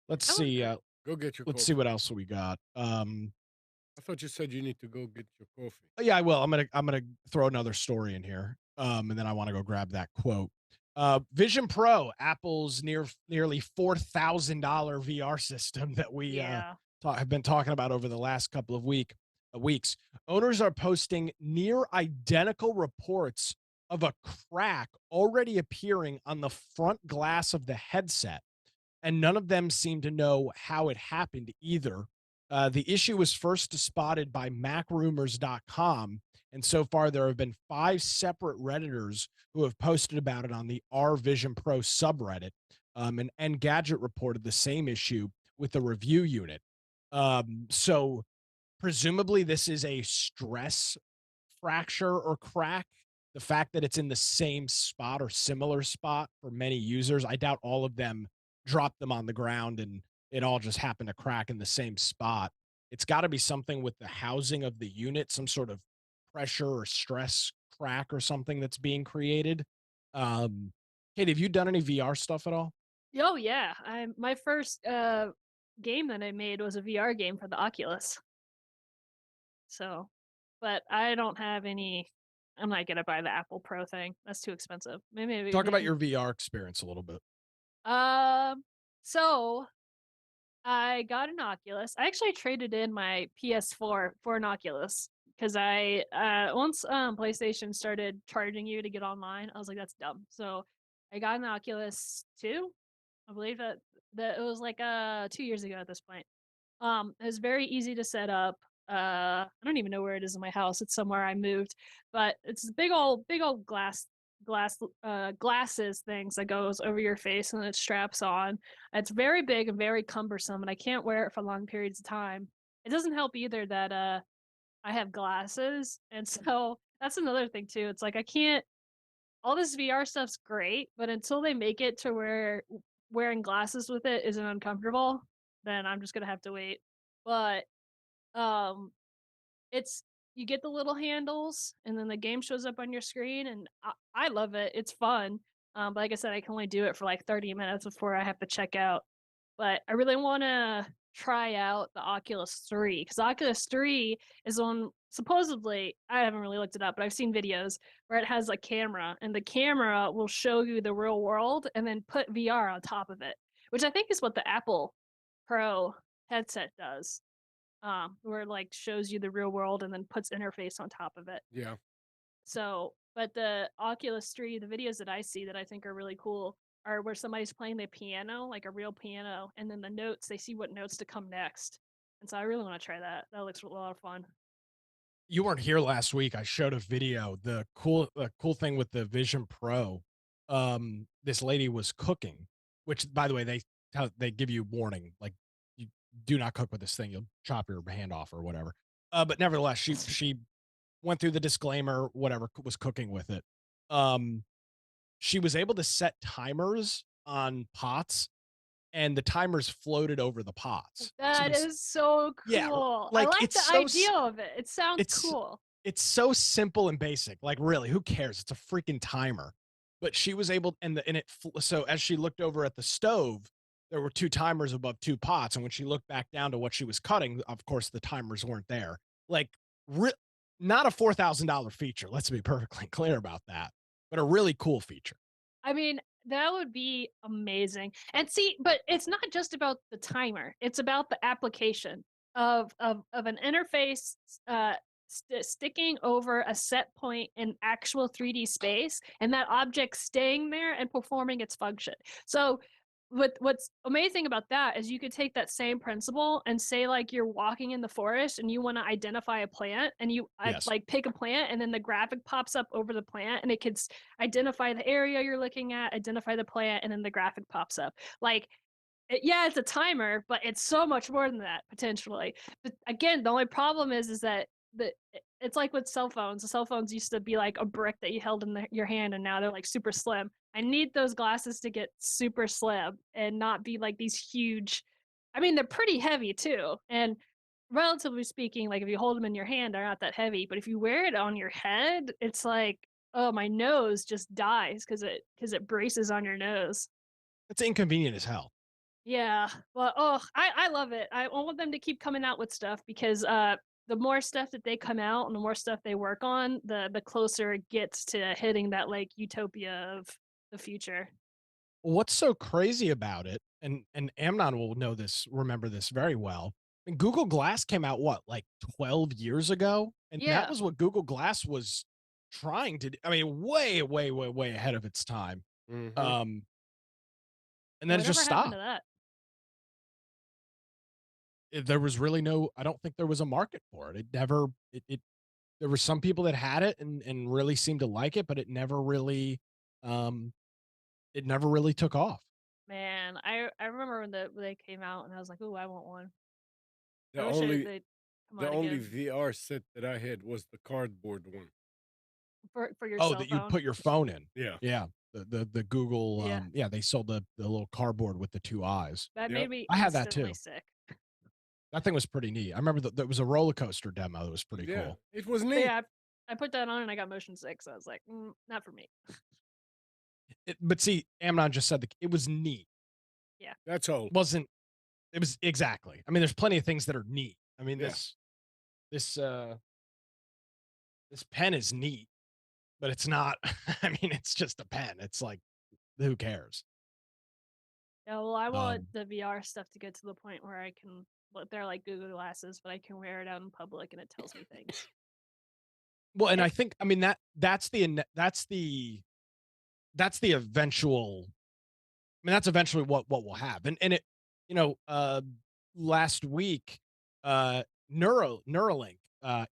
Let's I see. wonder. Go get your Let's see coffee. what else we got. I thought you said you need to go get your coffee. Yeah, I will. I'm gonna throw another story in here, and then I want to go grab that quote. Vision Pro, Apple's nearly $4,000 VR system that we Yeah. have been talking about over the last couple of weeks. Owners are posting near identical reports of a crack already appearing on the front glass of the headset, and none of them seem to know how it happened either. The issue was first spotted by MacRumors.com, and so far there have been 5 separate Redditors who have posted about it on the R Vision Pro subreddit. And Engadget reported the same issue with the review unit. So presumably this is a stress fracture or crack. The fact that it's in the same spot or similar spot for many users, I doubt all of them dropped them on the ground and it all just happened to crack in the same spot. It's got to be something with the housing of the unit, some sort of pressure or stress crack or something that's being created. Kate, have you done any VR stuff at all? Oh yeah. I my first game that I made was a VR game for the Oculus. So, but I don't have any. I'm not gonna buy the Apple Pro thing. That's too expensive. Talk about Maybe. your VR experience a little bit. Um. So I got an Oculus. I actually traded in my PS4 for an Oculus because I once PlayStation started charging you to get online, I was like, that's dumb. So I got an Oculus 2. I believe that it was like 2 years ago at this point. It was very easy to set up. I don't even know where it is in my house. It's somewhere I moved, but it's big old glasses things that goes over your face and it straps on. It's very big and very cumbersome, and I can't wear it for long periods of time. It doesn't help either that I have glasses, and so that's another thing too. It's like I can't. All this VR stuff's great, but until they make it to where wearing glasses with it isn't uncomfortable, then I'm just gonna have to wait. But um, it's you get the little handles, and then the game shows up on your screen, and I love it. It's fun. But like I said, I can only do it for like 30 minutes before I have to check out. But I really want to try out the Oculus 3 because Oculus 3 is on supposedly, I haven't really looked it up, but I've seen videos where it has a camera and the camera will show you the real world and then put VR on top of it, which I think is what the Apple Pro headset does. Where it like shows you the real world and then puts interface on top of it. Yeah. So, but the Oculus 3, the videos that I see that I think are really cool are where somebody's playing the piano, like a real piano, and then the notes, they see what notes to come next. And so I really want to try that. That looks a lot of fun. You weren't here last week. I showed a video. The cool thing with the Vision Pro, this lady was cooking, which by the way, they give you warning, like you do not cook with this thing. You'll chop your hand off or whatever. But nevertheless, she went through the disclaimer, whatever, was cooking with it. Um, she was able to set timers on pots, and the timers floated over the pots. So That is so yeah, cool. I like like the idea of it. It sounds it's cool. it's so simple and basic. Like, really, who cares? It's a freaking timer. But she was able, so as she looked over at the stove, there were 2 timers above 2 pots, and when she looked back down to what she was cutting, of course, the timers weren't there. Like, re not a $4,000 feature, let's be perfectly clear about that, but a really cool feature. I mean, that would be amazing. And see, but it's not just about the timer, it's about the application. of an interface sticking over a set point in actual 3D space, and that object staying there and performing its function. So what's amazing about that is you could take that same principle and say like you're walking in the forest and you want to identify a plant and Yes. like pick a plant and then the graphic pops up over the plant and it could identify the area you're looking at, identify the plant, and then the graphic pops up. Like yeah, it's a timer, but it's so much more than that potentially. But again, the only problem is that it's like with cell phones. The cell phones used to be like a brick that you held in your hand, and now they're like super slim. I need those glasses to get super slim and not be like these huge. I mean, they're pretty heavy too, and relatively speaking, like if you hold them in your hand, they're not that heavy. But if you wear it on your head, it's like, oh, my nose just dies because it braces on your nose. It's inconvenient as hell. Yeah. Well, oh, I love it. I want them to keep coming out with stuff because the more stuff that they come out and the more stuff they work on, the closer it gets to hitting that like utopia of the future. What's so crazy about it, and Amnon will know this, remember this very well. I mean, Google Glass came out what, like 12 years ago? And that Yeah. was what Google Glass was trying to do. I mean, way, way, way, way ahead of its time. Hmm. Um, and Yeah, then it just whatever happened to stopped. that? There was really no, I don't think there was a market for it. It never, it there were some people that had it and really seemed to like it, but um, it never really took off. Man, I remember when they came out and I was like, "Ooh, I want one." The I wish only they'd come the out only again VR set that I had was the cardboard one. for your Oh, cell that you'd phone. put your phone in. Yeah. Yeah. The Google, Yeah, yeah, they sold the little cardboard with the 2 eyes. that made Yep. me I had that instantly too. sick. That thing was pretty neat. I remember there was a roller coaster demo that was pretty Yeah. cool. It was neat. Yeah, I put that on and I got motion sick, so I was like, not for me. But see, Amnon just said it was neat. Yeah. That's all. Wasn't it was exactly. I mean, there's plenty of things that are neat. I mean, Yeah. this this pen is neat, but it's not I mean, it's just a pen. It's like who cares? Yeah, well, I want Um the VR stuff to get to the point where I can well, they're like Google Glasses, but I can wear it out in public and it tells me things. well, and Eh, I think I mean that's the eventual I mean, that's eventually what we'll have. And it, you know, last week, Neuralink,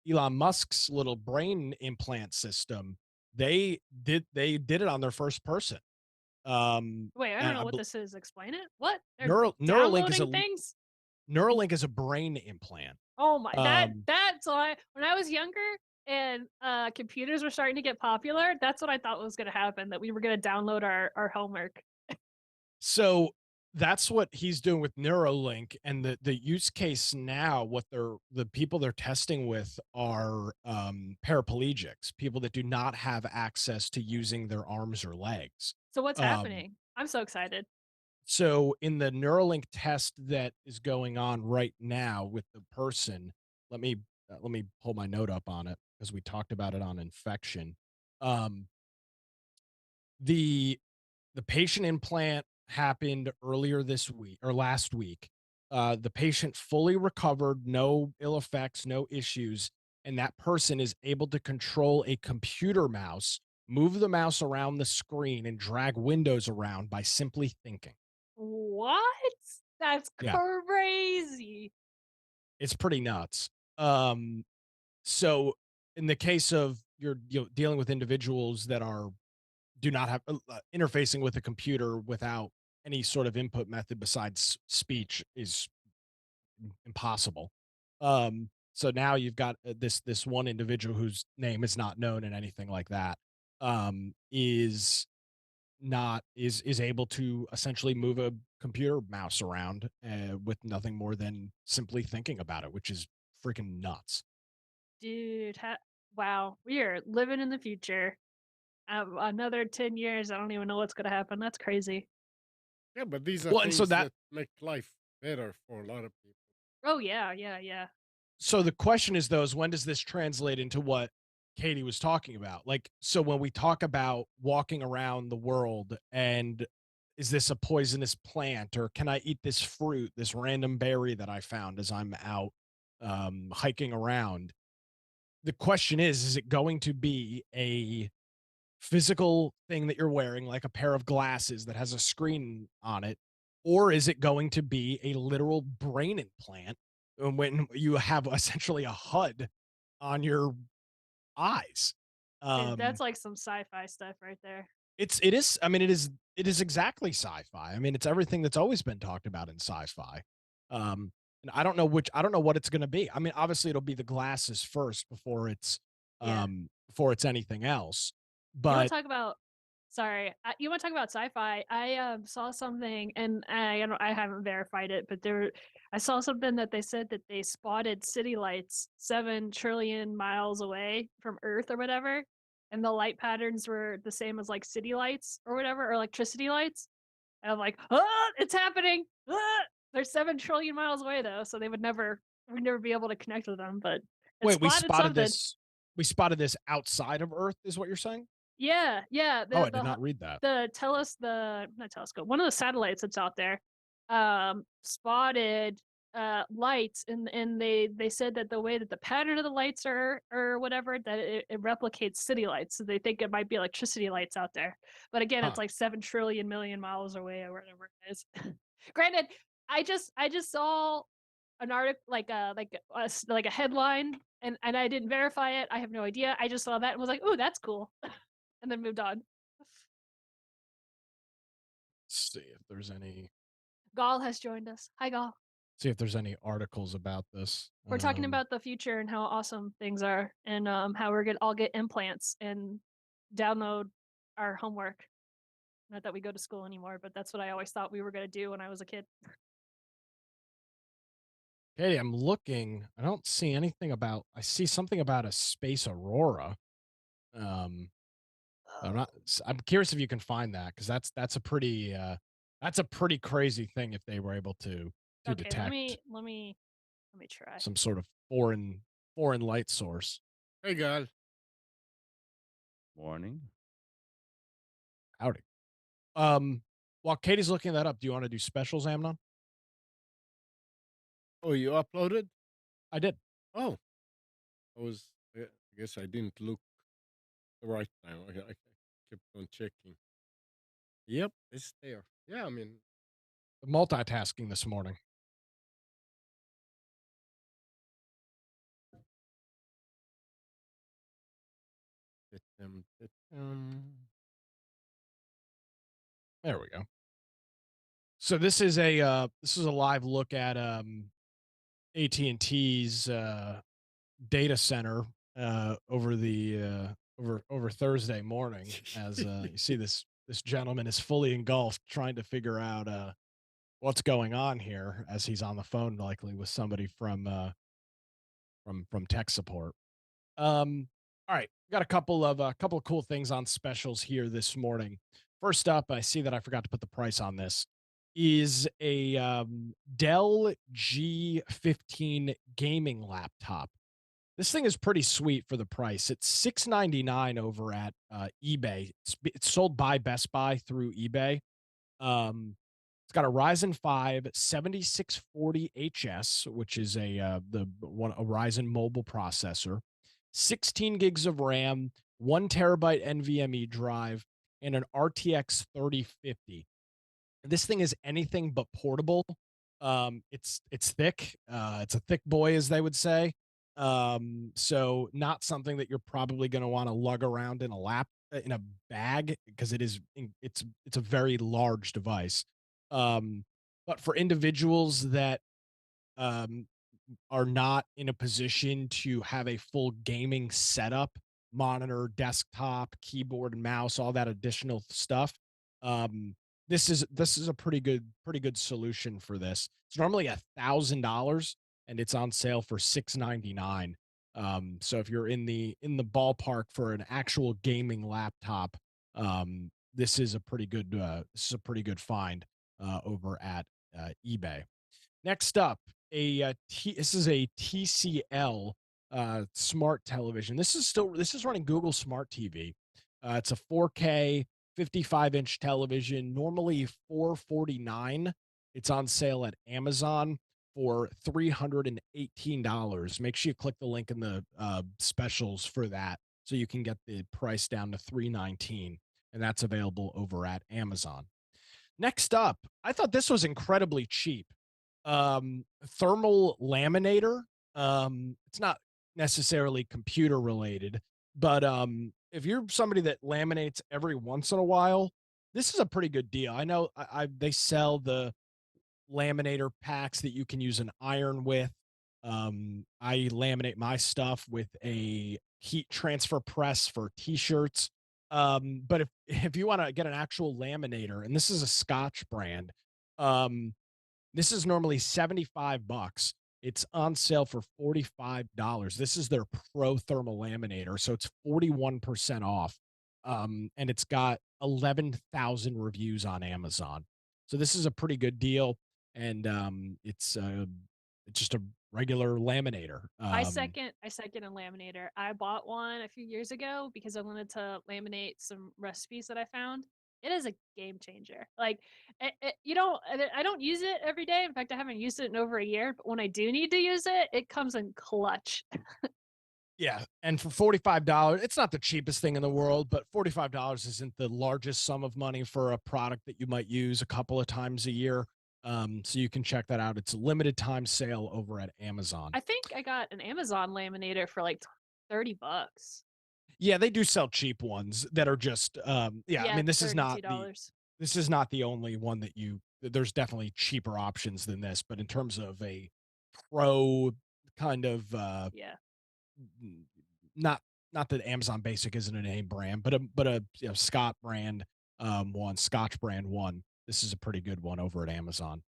Elon Musk's little brain implant system, they did it on their first person. Wait, I don't And know what this is. Explain it. What? They're Neuralink is downloading things? a brain implant. Oh my, Um, that's why when I was younger and computers were starting to get popular, that's what I thought was going to happen, that we were going to download our homework. So that's what he's doing with Neuralink, and the use case now, what the people they're testing with are paraplegics, people that do not have access to using their arms or legs. So what's Um, happening? I'm so excited. so in the Neuralink test that is going on right now with the person, let me let me pull my note up on it because we talked about it on infection. Um, the the patient implant happened earlier this week or last week. The patient fully recovered, no ill effects, no issues, and that person is able to control a computer mouse, move the mouse around the screen, and drag windows around by simply thinking. What? That's Yeah, crazy. it's pretty nuts. Um, so in the case of dealing with individuals that are do not have interfacing with a computer without any sort of input method besides speech is impossible. So now you've got this one individual whose name is not known and anything like that is not is able to essentially move a computer mouse around with nothing more than simply thinking about it, which is freaking nuts. Dude, wow. We are living in the future. Another 10 years, I don't even know what's going to happen. That's crazy. Yeah, but these are Well, and so things that that make life better for a lot of people. Oh, yeah, yeah, yeah. so the question is though is when does this translate into what Katie was talking about? Like, so when we talk about walking around the world and is this a poisonous plant or can I eat this fruit, this random berry that I found as I'm out? hiking around. The question is it going to be a physical thing that you're wearing, like a pair of glasses that has a screen on it, or is it going to be a literal brain implant when you have essentially a HUD on your eyes? Dude, that's Um, like some sci-fi stuff right there. it is. I mean, it is exactly sci-fi. I mean, it's everything that's always been talked about in sci-fi. Um, and I don't know what it's going to be. I mean, obviously it'll be the glasses first Yeah. before it's anything else. You wanna But talk about sorry, you wanna talk about sci-fi? I, saw something, and I haven't verified it, but I saw something that they said that they spotted city lights 7 trillion miles away from Earth or whatever, and the light patterns were the same as, like, city lights or whatever, or electricity lights, and I'm like, "Ah, it's happening! Ah!" They're 7 trillion miles away, though, so we'd never be able to connect with them, but it wait, spotted something. we spotted this outside of Earth is what you're saying? Yeah, yeah, Oh, I did not read that. the not telescope, one of the satellites that's out there, spotted, lights, and they said that the way that the pattern of the lights are or whatever, that it replicates city lights, so they think it might be electricity lights out there. But again, it's Huh. like 7 trillion million miles away or whatever it is. Granted, I just saw an article like a headline, and I didn't verify it, I have no idea, I just saw that and was like, "Ooh, that's cool." And then moved on. See if there's any Gall has joined us. Hi, Gall. articles about this. We're talking about the future and how awesome things are, and how we're gonna all get implants and download our homework. Not that we go to school anymore, but that's what I always thought we were gonna do when I was a kid. Okay, I'm looking. I don't see anything about. I see something about a space aurora. Um, I'm not. I'm curious if you can find that because that's a pretty crazy thing if they were able to Okay, detect let me try. some sort of foreign light source. Hey, God. Morning. Howdy. While Katie's looking that up, do you want to do specials, Amnon? Oh, you uploaded? I did. Oh, I guess I didn't look the right time. I kept on checking. Yep, it's there. Yeah, I mean, Multitasking this morning. There we go. So this is a live look at AT&T's data center over Thursday morning as you see this gentleman is fully engulfed trying to figure out what's going on here as he's on the phone likely with somebody from tech support. All right, got a couple of cool things on specials here this morning. First up, I see that I forgot to put the price on this. Is a Dell G15 gaming laptop. This thing is pretty sweet for the price. It's $699 over at eBay. It's sold by Best Buy through eBay. It's got a Ryzen 5 7640HS, which is a Ryzen mobile processor, 16 gigs of RAM, 1 terabyte NVMe drive, and an RTX 3050. This thing is anything but portable. It's thick. It's a thick boy, as they would say. So not something that you're probably going to want to lug around in a bag because it's a very large device. But for individuals that um, are not in a position to have a full gaming setup, monitor, desktop, keyboard and mouse, all that additional stuff. Um, this is a pretty good solution for this. It's normally $1,000 and it's on sale for $699. So if you're in the ballpark for an actual gaming laptop, this is a pretty good find over at eBay. Next up, this is a TCL smart television. This is running Google Smart TV. It's a 4K 55-inch television, normally $449. It's on sale at Amazon for $318. Make sure you click the link in the specials for that so you can get the price down to $319, and that's available over at Amazon. Next up, I thought this was incredibly cheap. Thermal laminator. It's not necessarily computer related, but if you're somebody that laminates every once in a while, this is a pretty good deal. I know they sell the laminator packs that you can use an iron with. I laminate my stuff with a heat transfer press for t-shirts. But if you want to get an actual laminator, and this is a Scotch brand, um, this is normally 75 bucks. It's on sale for $45. This is their pro thermal laminator, so it's 41% off. And it's got 11,000 reviews on Amazon. So this is a pretty good deal, and it's just a regular laminator. I second a laminator. I bought one a few years ago because I wanted to laminate some recipes that I found. It is a game changer. Like, I don't use it every day. In fact, I haven't used it in over a year. But when I do need to use it, it comes in clutch. Yeah, and for $45, it's not the cheapest thing in the world, but $45 isn't the largest sum of money for a product that you might use a couple of times a year. So you can check that out. It's a limited time sale over at Amazon. I think I got an Amazon laminator for like 30 bucks. Yeah, they do sell cheap ones that are just yeah, I Yeah, mean $32. this is not the only one that there's definitely cheaper options than this, but in terms of a pro kind of Yeah. n- not not that Amazon Basic isn't a name brand, but a Scott brand one, Scotch brand one. This is a pretty good one over at Amazon.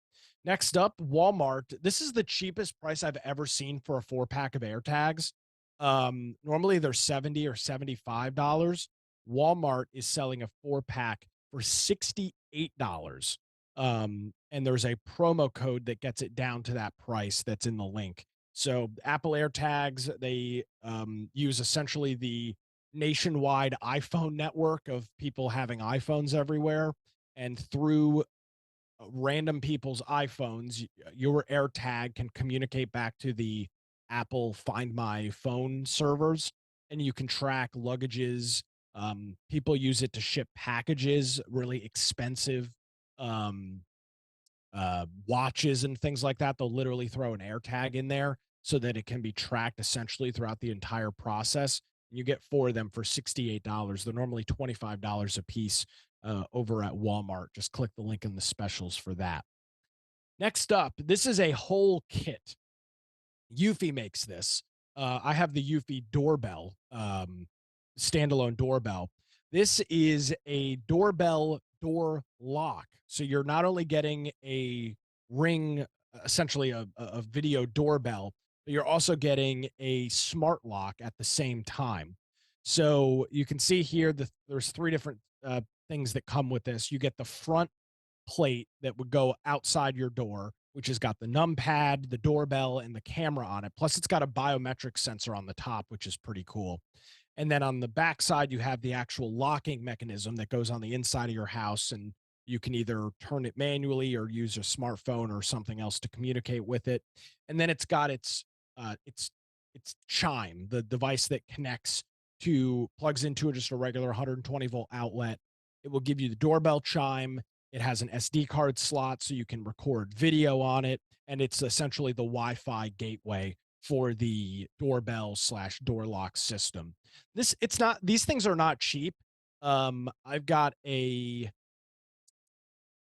Next up, Walmart. This is the cheapest price I've ever seen for a 4-pack of AirTags. Normally they're 70 or $75. Walmart is selling a 4-pack for $68. And there's a promo code that gets it down to that price that's in the link. So Apple AirTags, they use essentially the nationwide iPhone network of people having iPhones everywhere. And through random people's iPhones, your AirTag can communicate back to the Apple Find My Phone servers, and you can track luggages. People use it to ship packages, really expensive um, watches and things like that. They'll literally throw an AirTag in there so that it can be tracked essentially throughout the entire process. You get 4 of them for $68. They're normally $25 a piece over at Walmart. Just click the link in the specials for that. Next up, this is a whole kit. Eufy makes this. I have the Eufy doorbell, standalone doorbell. This is a doorbell door lock. So you're not only getting a ring, essentially a video doorbell, but you're also getting a smart lock at the same time. So you can see here that there's 3 different things that come with this. You get the front plate that would go outside your door, which has got the numpad, the doorbell, and the camera on it. Plus, it's got a biometric sensor on the top, which is pretty cool. And then on the back side, you have the actual locking mechanism that goes on the inside of your house, and you can either turn it manually or use a smartphone or something else to communicate with it. And then it's got its chime, the device that connects to plugs into just a regular 120-volt outlet. It will give you the doorbell chime. It has an SD card slot so you can record video on it. And it's essentially the Wi-Fi gateway for the doorbell slash door lock system. These things are not cheap. I've got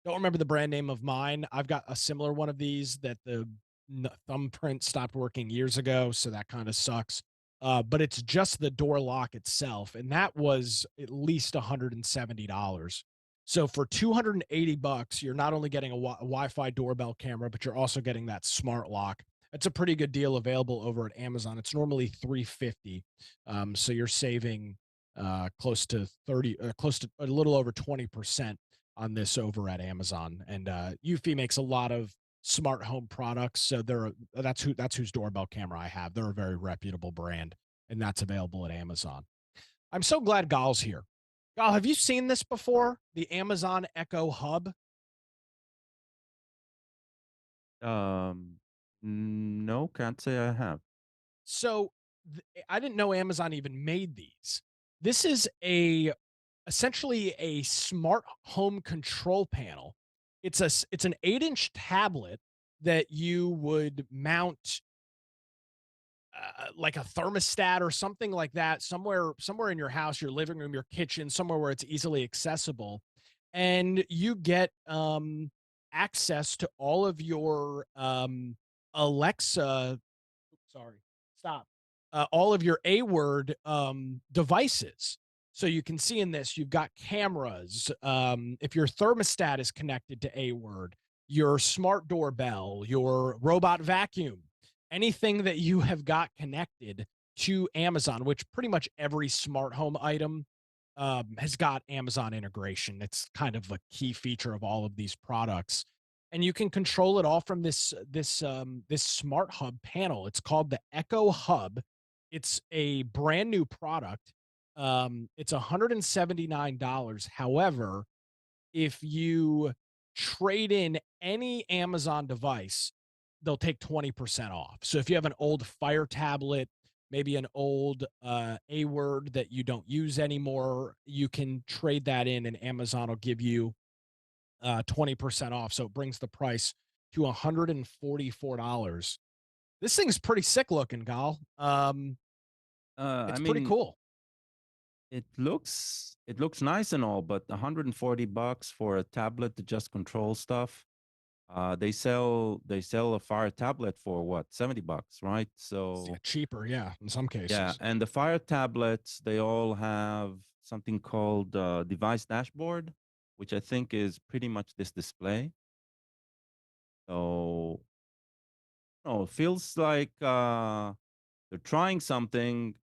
don't remember the brand name of mine. I've got a similar one of these that the thumbprint stopped working years ago, so that kind of sucks. But it's just the door lock itself, and that was at least $170. So for 280 bucks, you're not only getting a Wi-Fi doorbell camera, but you're also getting that smart lock. It's a pretty good deal available over at Amazon. It's normally 350, so you're saving close to a little over 20% on this over at Amazon. And Eufy makes a lot of smart home products, so that's whose doorbell camera I have. They're a very reputable brand, and that's available at Amazon. I'm so glad Gal's here. Gal, have you seen this before? The Amazon Echo Hub? No, can't say I have. So I didn't know Amazon even made these. This is a essentially a smart home control panel. It's an 8-inch tablet that you would mount like a thermostat or something like that somewhere in your house, your living room, your kitchen, somewhere where it's easily accessible, and you get access to all of your Alexa, sorry, stop, all of your A word devices. So you can see in this, you've got cameras. If your thermostat is connected to A word, your smart doorbell, your robot vacuum, anything that you have got connected to Amazon, which pretty much every smart home item has got Amazon integration. It's kind of a key feature of all of these products, and you can control it all from this smart hub panel. It's called the Echo Hub. It's a brand new product. It's $179. However, if you trade in any Amazon device, they'll take 20% off. So if you have an old Fire tablet, maybe an old A word that you don't use anymore, you can trade that in and Amazon will give you 20% off. So it brings the price to $144. This thing's pretty sick looking, Gal. I It's pretty mean, cool. it looks nice and all, but $140 for a tablet to just control stuff. They sell a Fire tablet for what, $70, right? Yeah, So cheaper, yeah, in some yeah, cases. and the Fire tablets, they all have something called device dashboard, which I think is pretty much this display. So no, it feels like they're trying something.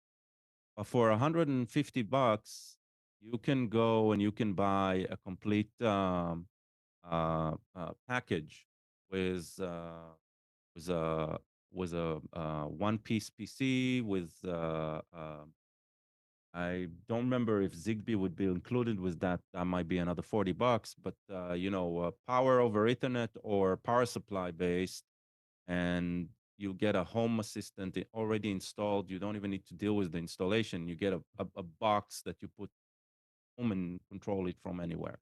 For $150, you can go and you can buy a complete package with with a one-piece PC with I don't remember if Zigbee would be included with that. That might be another $40, but power over Ethernet or power supply based, and you get a home assistant already installed. You don't even need to deal with the installation. You get a box that you put home and control it from anywhere.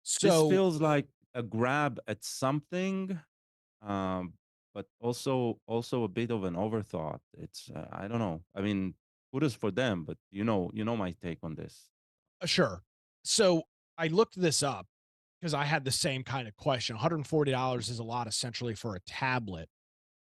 This So feels like a grab at something, um, but also a bit of an overthought. It's I don't know. I mean, kudos for them, but you know my take on this, sure. So I looked this up because I had the same kind of question. $140 is a lot essentially for a tablet.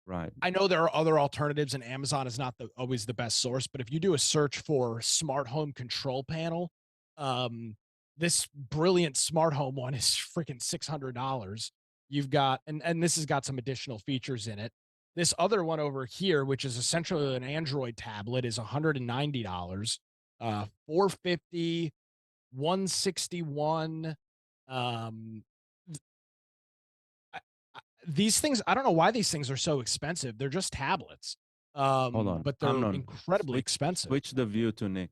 right? I know there are other alternatives, and Amazon is not always the best source. But if you do a search for smart home control panel, um, this brilliant smart home one is freaking $600. You've got, and this has got some additional features in it. This other one over here, which is essentially an Android tablet, is $190. 450, 161. Um, these things, I don't know why these things are so expensive. They're just tablets. Hold on, But they're Amnon, incredibly expensive. switch the view to Nick.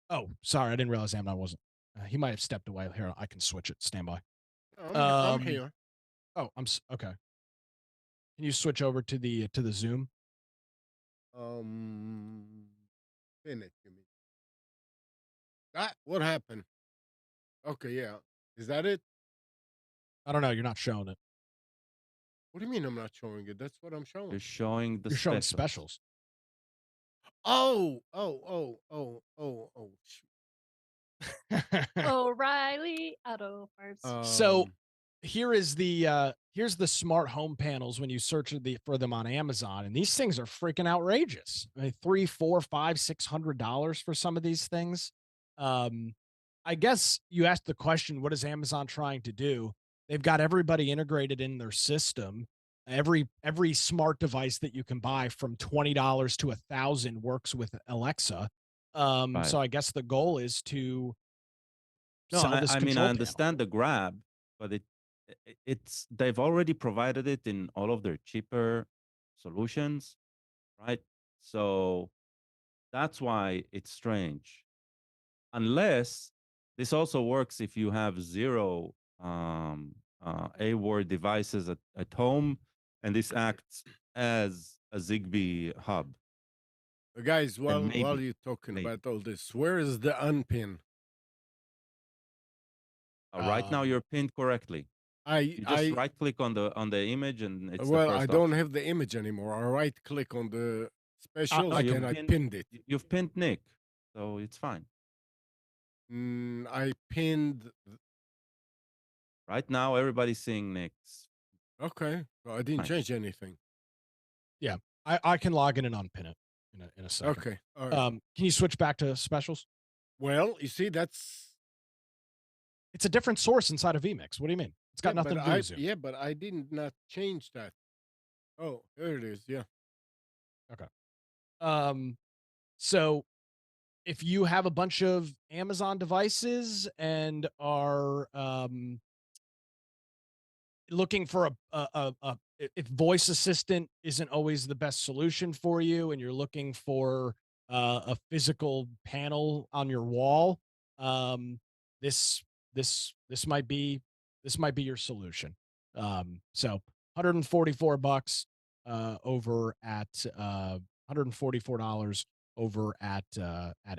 Oh, sorry, I didn't realize Amnon wasn't. He might have stepped away. Here, I can switch it. Stand by. I'm Um. here. Oh, okay. Can you switch over to the Zoom? Um, Finish, you mean? What happened? Okay, yeah. Is that it? I don't know. You're not showing it. What do you mean I'm not showing it? That's what I'm You're showing. showing the You're showing specials. specials. Oh, oh, oh, oh, oh, oh. O'Reilly Auto Parts. So Um, here's the smart home panels when you search for them on Amazon, and these things are freaking outrageous. I mean, 3, 4, 5, $600 for some of these things. Um, I guess you asked the question, what is Amazon trying to do? They've got everybody integrated in their system. Every smart device that you can buy from $20 to 1,000 works with Alexa. Right. So I guess the goal is to No, sell this I mean I control panel. understand the grab, but it's they've already provided it in all of their cheaper solutions, right? So that's why it's strange. Unless this also works if you have zero A-word devices at home, and this acts as a Zigbee hub. Guys, And while you're talking maybe. about all this, where is the unpin? Right now, you're pinned correctly. You just I right click on the image, and it's the well, I first don't option. have the image anymore. I right click on the specials I and can. I pinned it. You've pinned Nick, so it's fine. I pinned. Right now, everybody's seeing Nick's. Okay, well, I didn't Fine. change anything. Yeah, I can log in and unpin it in a second. Okay, all right. Can you switch back to specials? Well, you see, that's It's a different source inside of vMix. What do you mean? It's got nothing to do with Zoom. yeah, but I did not change that. Oh, there it is. Yeah. Okay. So if you have a bunch of Amazon devices and are looking for if voice assistant isn't always the best solution for you and you're looking for a physical panel on your wall, um, this this might be your solution. So $144 over at $144 over at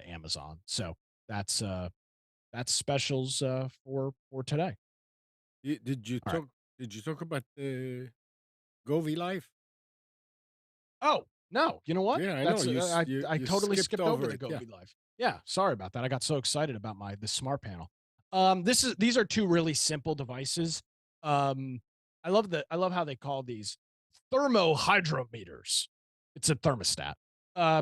Amazon. So that's specials for today. Did you All right. talk? Did you talk about the Govi Life? Oh, no. You know what? Yeah, I know. That's I You totally skipped over the it. Yeah. Gobi Life. Yeah, sorry about that. I got so excited about this smart panel. These are two really simple devices. I love how they call these thermohydrometers. It's a thermostat.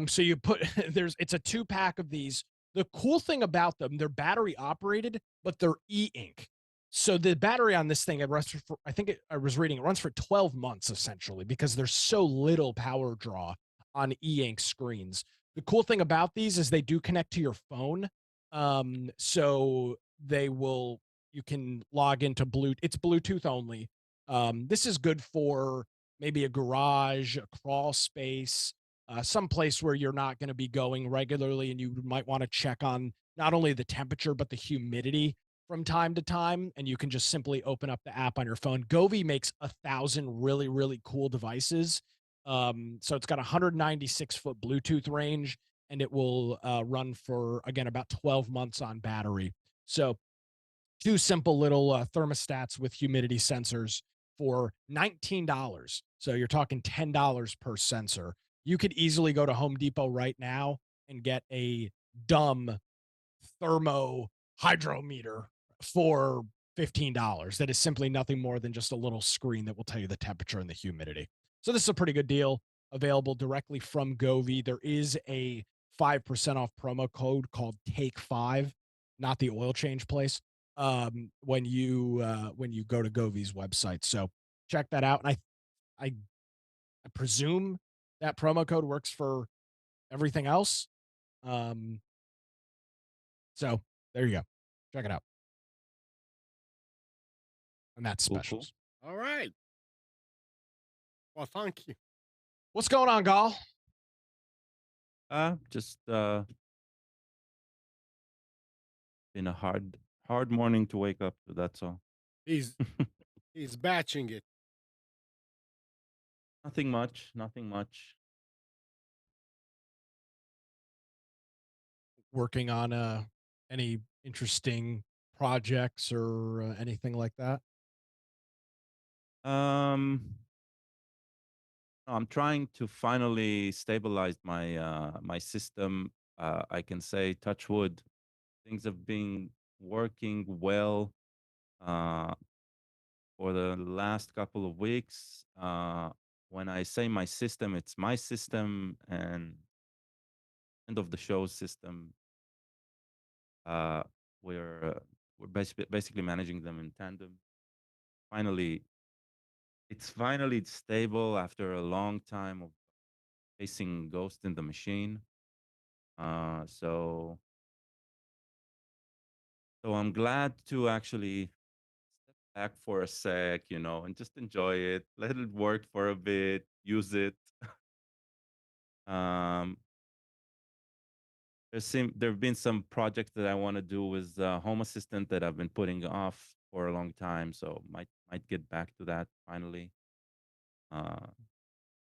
So you put it's a 2-pack of these. The cool thing about them, they're battery operated, but they're e-ink. So the battery on this thing, it runs for, I was reading, it runs for 12 months essentially because there's so little power draw on e-ink screens. The cool thing about these is they do connect to your phone. So you can log into Bluetooth. It's Bluetooth only. This is good for maybe a garage, a crawl space, some place where you're not going to be going regularly and you might want to check on not only the temperature, but the humidity from time to time, and you can just simply open up the app on your phone. Govi makes 1,000 really, really cool devices. So it's got a 196-foot Bluetooth range, and it will run for, again, about 12 months on battery. So two simple little thermostats with humidity sensors for $19. So you're talking $10 per sensor. You could easily go to Home Depot right now and get a dumb thermo hydrometer for $15. That is simply nothing more than just a little screen that will tell you the temperature and the humidity. So this is a pretty good deal, available directly from Govi. There is a 5% off promo code called Take 5, not the oil change place. When you go to Govi's website. So check that out. And I presume that promo code works for everything else. So there you go. Check it out. And that's Cool. specials. All right. Well, thank you. What's going on, Gal? Just been a hard morning to wake up to. That's all. He's he's batching it. Nothing much. Nothing much. Working on any interesting projects or anything like that? I'm trying to finally stabilize my system. I can say, touch wood, things have been working well for the last couple of weeks. When I say my system, it's my system and end of the show system. Uh, we're basically managing them in tandem. Finally, it's finally stable after a long time of facing Ghost in the Machine. So I'm glad to actually step back for a sec, and just enjoy it, let it work for a bit, use it. Um, there have been some projects that I want to do with Home Assistant that I've been putting off for a long time, so might Might get back to that finally. Uh,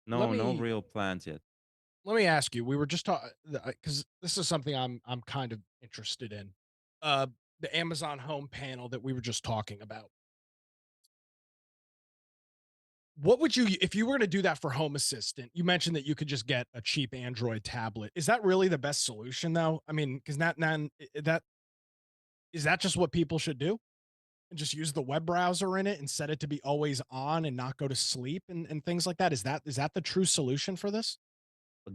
Let no me real plans yet. let me ask you. We were just talking because this is something I'm kind of interested in. Uh, the Amazon Home panel that we were just talking about. What would you if you were to do that for Home Assistant? You mentioned that you could just get a cheap Android tablet. Is that really the best solution though? I mean, because that is that just what people should do? And just use the web browser in it and set it to be always on and not go to sleep and things like that? Is that the true solution for this?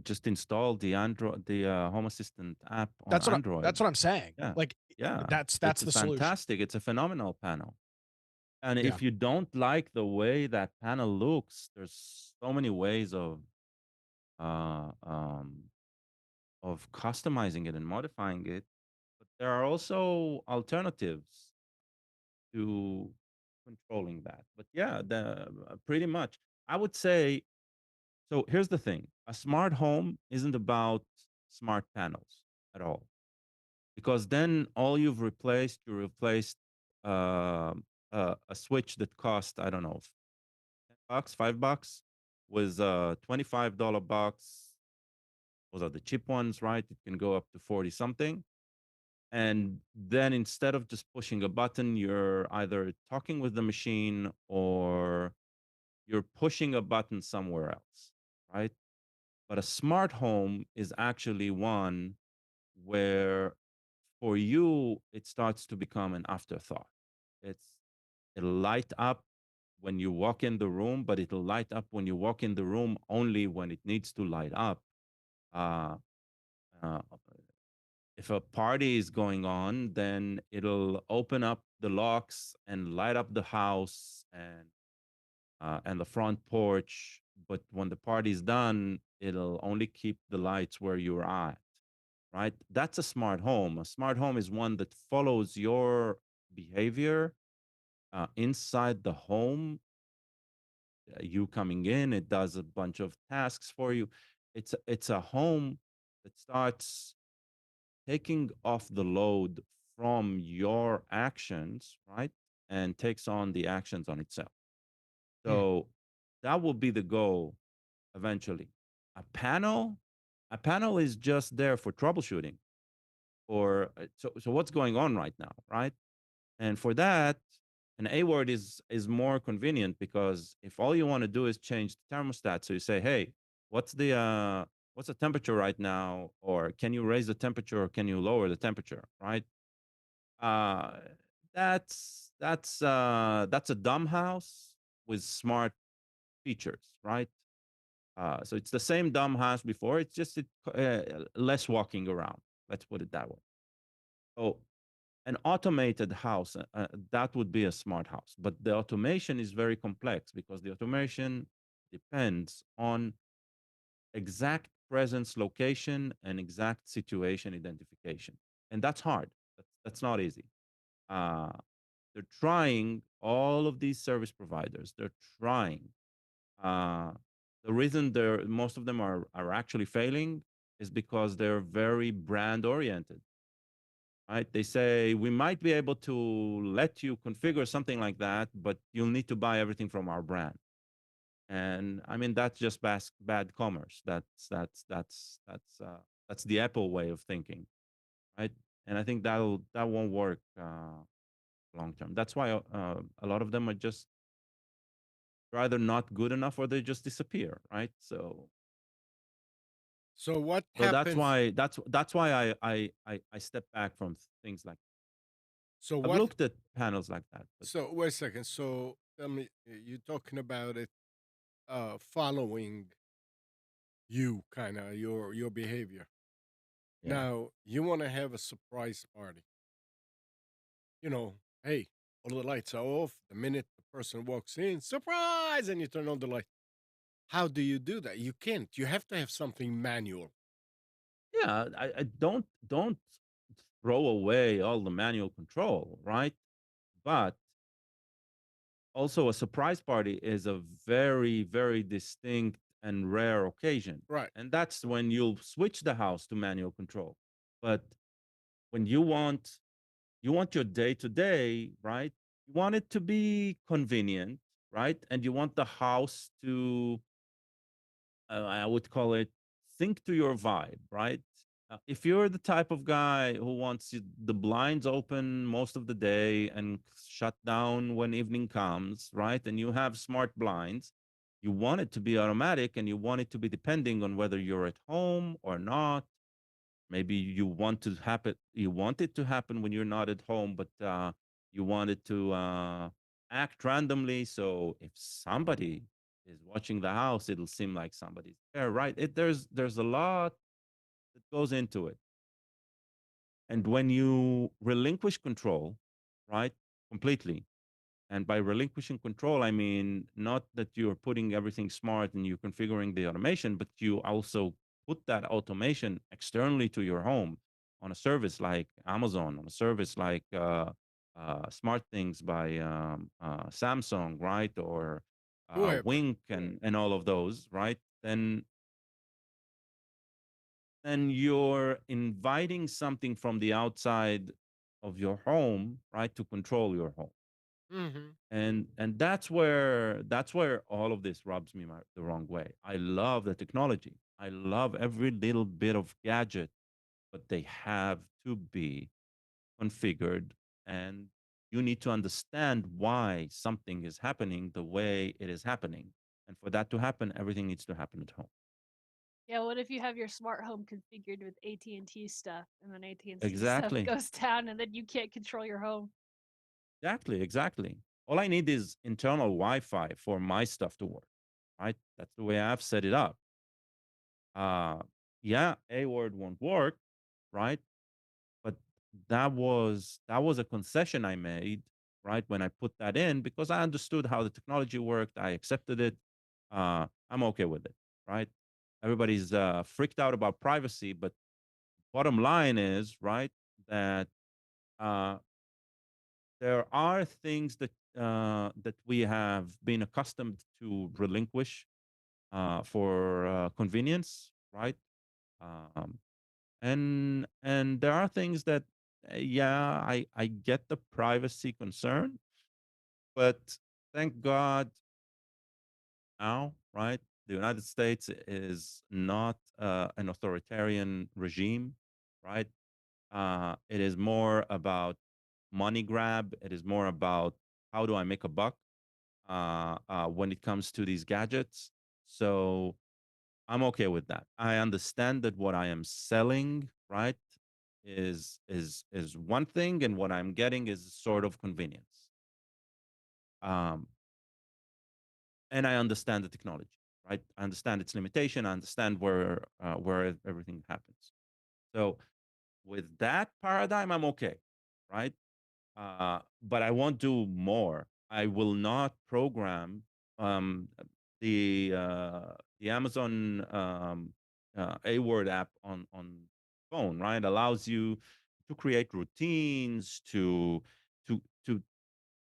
Just install the Home Assistant app on That's Android. what I'm saying. Yeah, Like yeah, that's it's the solution. fantastic. It's a phenomenal panel. And Yeah. if you don't like the way that panel looks, there's so many ways uh, um, of customizing it and modifying it. But there are also alternatives to controlling that. But yeah, pretty much, I would say. So here's the thing: a smart home isn't about smart panels at all, because then all you replaced a switch that cost, I don't know, $10, $5, with a $25 box. Those are the cheap ones, right? It can go up to 40 something. And then instead of just pushing a button, you're either talking with the machine or you're pushing a button somewhere else, right? But a smart home is actually one where for you it starts to become an afterthought. It'll light up when you walk in the room, but it'll light up when you walk in the room only when it needs to light up. Uh, uh, if a party is going on, then it'll open up the locks and light up the house and the front porch. But when the party's done, it'll only keep the lights where you're at. Right? That's a smart home. A smart home is one that follows your behavior inside the home. You coming in, it does a bunch of tasks for you. It's a home that starts taking off the load from your actions, right? And takes on the actions on itself. Hmm. So that will be the goal eventually. A panel, a panel is just there for troubleshooting. Or so what's going on right now, right? And for that, an A word is more convenient, because if all you want to do is change the thermostat, so you say, hey, what's the what's the temperature right now, or can you raise the temperature, or can you lower the temperature, right? Uh, that's a dumb house with smart features, right? So it's the same dumb house before. It's just less walking around. Let's put it that way. So an automated house, that would be a smart house. But the automation is very complex, because the automation depends on exact presence location and exact situation identification. And that's hard. That's not easy. Uh, they're trying, all of these service providers, they're trying. Uh, the reason most of them are actually failing is because they're very brand oriented, right? They say, we might be able to let you configure something like that, but you'll need to buy everything from our brand. And I mean, that's just bad commerce. That's the Apple way of thinking, right? And I think that won't work long term. That's why a lot of them are just either not good enough, or they just disappear, right? So what So that's happens? why I step back from things like, So I've what? looked at panels like that, but So wait a second. So tell me, you're talking about it following you, kind of your behavior. yeah. Now you want to have a surprise party. Hey, all the lights are off. The minute the person walks in, surprise, and you turn on the light. How do you do that? You can't. You have to have something manual. Yeah, I don't throw away all the manual control, right? But also, a surprise party is a very, very distinct and rare occasion. Right. And that's when you'll switch the house to manual control. But when you want your day to day, right? You want it to be convenient, right? And you want the house to, I would call it, sync to your vibe, right? If you're the type of guy who wants the blinds open most of the day and shut down when evening comes, right? And you have smart blinds, you want it to be automatic and you want it to be depending on whether you're at home or not. Maybe you want it to happen when you're not at home, but you want it to act randomly. So if somebody is watching the house, it'll seem like somebody's there, right? There's a lot that goes into it. And when you relinquish control, right, completely, and by relinquishing control, I mean not that you're putting everything smart and you're configuring the automation, but you also put that automation externally to your home on a service like Amazon, on a service like Smart Things by Samsung, right? Or Whoever. Wink and all of those, right? Then you're inviting something from the outside of your home, right, to control your home. Hmm. And that's where all of this rubs me the wrong way. I love the technology, I love every little bit of gadget, but they have to be configured, and you need to understand why something is happening the way it is happening. And for that to happen, everything needs to happen at home. Yeah, what if you have your smart home configured with AT&T stuff and then AT&T stuff Exactly, goes down and then you can't control your home? exactly. All I need is internal Wi-Fi for my stuff to work, right? That's the way I've set it up. uh yeah, a word won't work, right? But that was a concession I made, right, when I put that in, because I understood how the technology worked. I accepted it. I'm okay with it, right? Everybody's freaked out about privacy, but bottom line is, right, that uh there are things that we have been accustomed to relinquish for convenience, right? um and there are things that yeah, I get the privacy concern, but thank God now, right, the United States is not an authoritarian regime, right? It is more about money grab, it is more about how do I make a buck when it comes to these gadgets. So I'm okay with that. I understand that what I am selling, right, is one thing, and what I'm getting is sort of convenience. Um, and I understand the technology, right? I understand its limitation. I understand where everything happens. So with that paradigm, I'm okay, right? But I won't do more. I will not program um, the Amazon A Word app on phone. Right, allows you to create routines, to to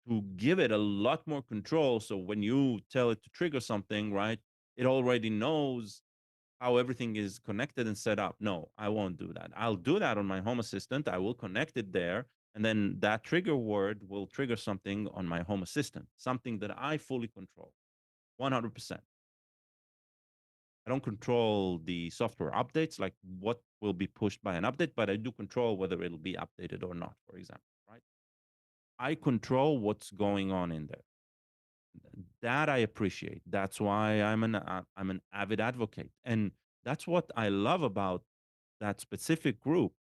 to give it a lot more control. So when you tell it to trigger something, right, it already knows how everything is connected and set up. No, I won't do that. I'll do that on my home assistant. I will connect it there. And then that trigger word will trigger something on my home assistant, something that I fully control 100%. I don't control the software updates, like what will be pushed by an update, but I do control whether it'll be updated or not, for example, right? I control what's going on in there. That I appreciate. That's why I'm an avid advocate. And that's what I love about that specific group.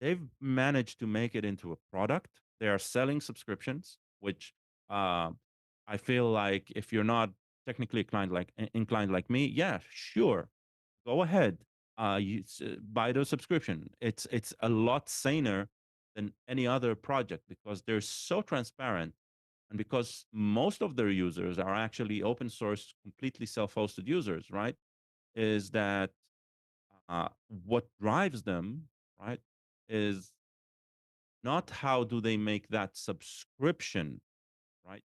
They've managed to make it into a product. They are selling subscriptions, which uh, I feel like if you're not technically inclined like me, yeah, sure, go ahead, buy the subscription. It's a lot saner than any other project because they're so transparent, and because most of their users are actually open source, completely self-hosted users, right? Is that what drives them, right? Is not how do they make that subscription, right,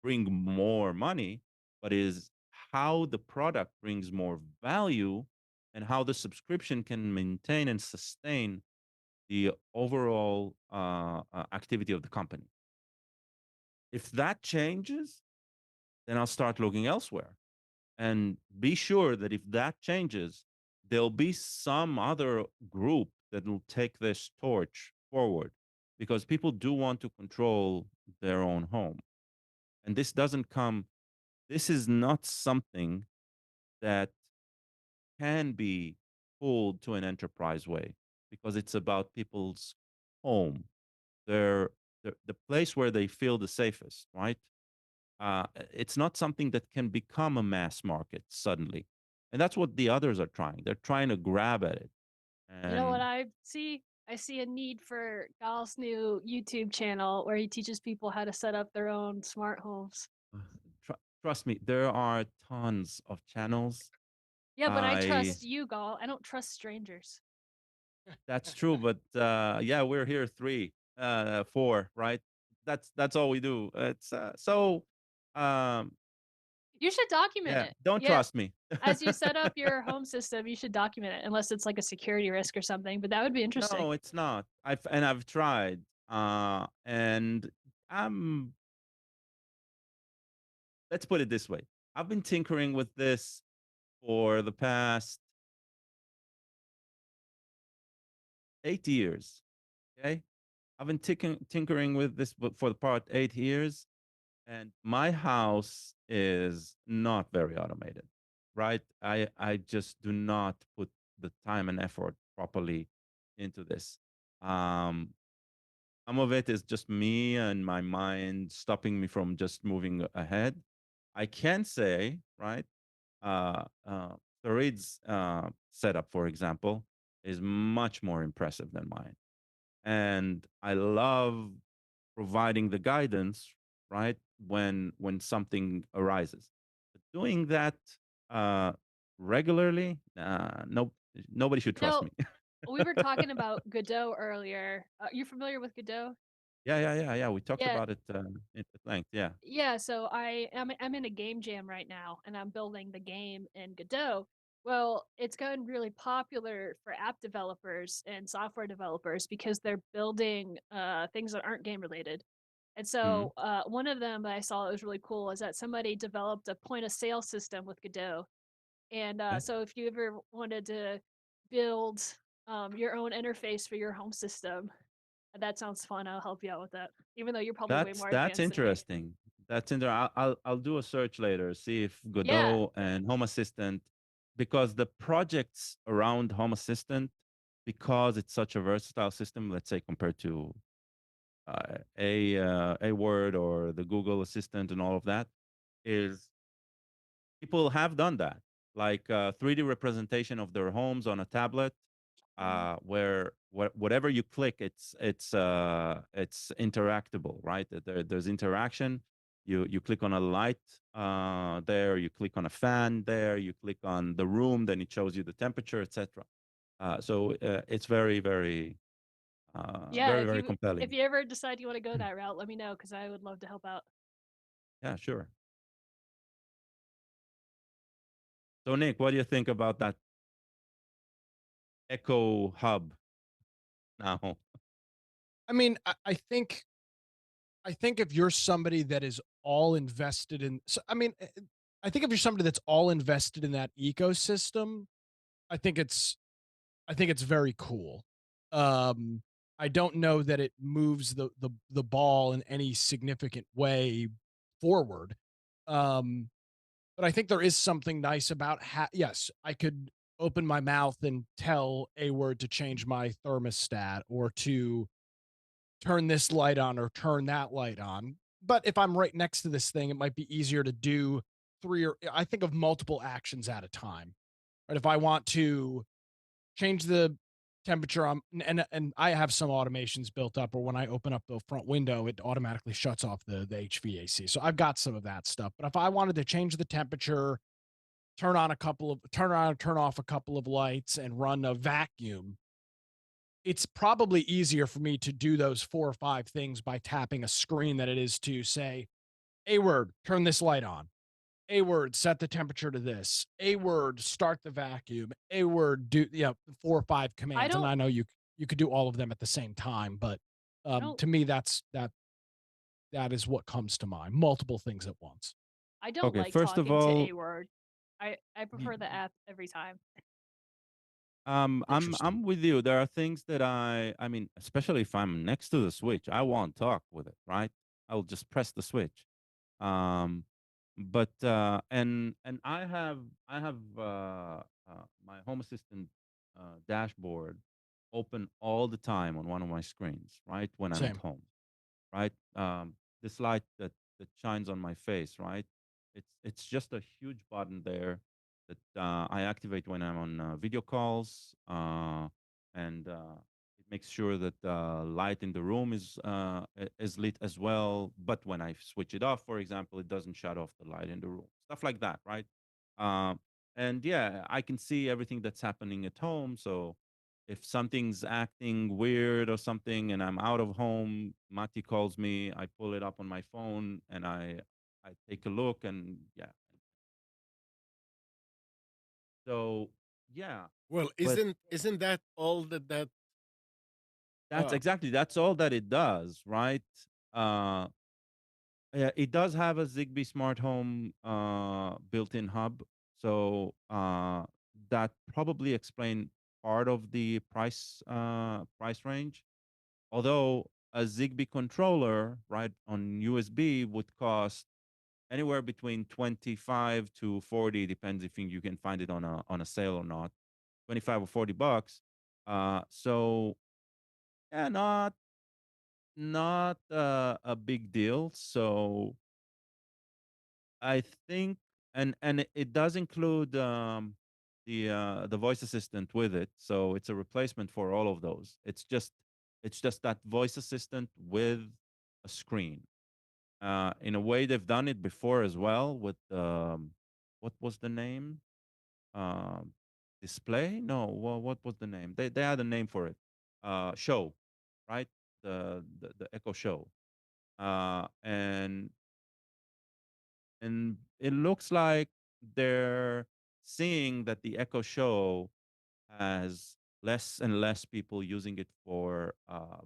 bring more money, but is how the product brings more value and how the subscription can maintain and sustain the overall activity of the company. If that changes, then I'll start looking elsewhere. And be sure that if that changes, there'll be some other group that will take this torch forward, because people do want to control their own home. And this is not something that can be pulled to an enterprise way, because it's about people's home, their, the place where they feel the safest, right? It's not something that can become a mass market suddenly. And that's what the others are trying. They're trying to grab at it. You know what And I see? I see a need for Gal's new YouTube channel where he teaches people how to set up their own smart homes. trust me, there are tons of channels. Yeah, but I I trust you, Gal. I don't trust strangers. That's true, but yeah, we're here four, right? That's all we do. It's um, You should document yeah. it. Don't Yeah, trust me. as you set up your home system, you should document it, unless it's like a security risk or something. But that would be interesting. No, it's not. I've tried. And I'm let's put it this way. I've been tinkering with this for the past 8 years. Okay, I've been tinkering with this for the past 8 years, and my house is not very automated, right? I just do not put the time and effort properly into this. Um, some of it is just me and my mind stopping me from just moving ahead. I can say, right? Farid's setup, for example, is much more impressive than mine, and I love providing the guidance, right, when something arises. But doing that uh, regularly, no, nobody should You trust know, me. we were talking about Godot earlier. You familiar with Godot? Yeah. We talked Yeah, about it at length. Yeah. yeah. So I'm in a game jam right now, and I'm building the game in Godot. Well, it's gotten really popular for app developers and software developers because they're building things that aren't game related. And Mhm. so one of them that I saw that was really cool is that somebody developed a point of sale system with Godot. And Okay. so if you ever wanted to build your own interface for your home system, that sounds fun. I'll help you out with that, even though you're probably way more That's advanced than me. interesting. I'll do a search later, see if Yeah. Godot and Home Assistant, because the projects around Home Assistant, because it's such a versatile system, let's say compared to a word or the Google Assistant and all of that, is people have done that, like 3D representation of their homes on a tablet, Mhm. where whatever you click, it's interactable, right? There's interaction. You click on a light there, you click on a fan there, you click on the room, then it shows you the temperature, etc. So it's Yeah, very if compelling. you ever decide you want to go that route, let me know because I would love to help out. Yeah, sure. So Nick, what do you think about that Echo Hub now? I mean, I think if you're somebody that is all invested in, so, I mean, I think if you're somebody that's all invested in that ecosystem, I think it's I think it's very cool. Um, I don't know that it moves the ball in any significant way forward. Um, but I think there is something nice about yes, I could open my mouth and tell a word to change my thermostat or to turn this light on or turn that light on. But if I'm right next to this thing, it might be easier to do three or I think of multiple actions at a time. Right. If I want to change the temperature on and I have some automations built up or when I open up the front window, it automatically shuts off the HVAC. So I've got some of that stuff. But if I wanted to change the temperature, turn on and turn off a couple of lights and run a vacuum, it's probably easier for me to do those 4 or 5 things by tapping a screen than it is to say, "A word, turn this light on. A word, set the temperature to this. A word, start the vacuum. A word, do," 4 or 5 I commands. And don't, I know you could do all of them at the same time, but I don't, to me, That is what comes to mind. Multiple things at once. I don't Okay, like first of talking to all, A word. I prefer the app every time. Interesting. I'm with you. There are things that I mean, especially if I'm next to the switch, I won't talk with it, right? I'll just press the switch. Um, but and I have my home assistant dashboard open all the time on one of my screens, right? When I'm at Same. home, right? This light that shines on my face, right? It's just a huge button there that I activate when I'm on video calls, and it makes sure that the light in the room is lit as well. But when I switch it off, for example, it doesn't shut off the light in the room. Stuff like that, right? Um, and yeah, I can see everything that's happening at home, so if something's acting weird or something and I'm out of home, Mati calls me, I pull it up on my phone and I take a look and yeah. So yeah, Well, but isn't that all that that's uh exactly that's all that it does, right? Uh yeah, it does have a Zigbee smart home built-in hub. So that probably explain part of the price range. Although a Zigbee controller, right, on USB would cost anywhere between 25 to 40, depends if you can find it on a sale or not. 25 or 40 bucks. So yeah, not a big deal. So I think, and it does include the voice assistant with it, so it's a replacement for all of those. It's just that voice assistant with a screen. In a way, they've done it before as well with what was the name? Um, Display? No, what was the name? They had a name for it. Show, right? The Echo Show. And it looks like they're seeing that the Echo Show has less and less people using it for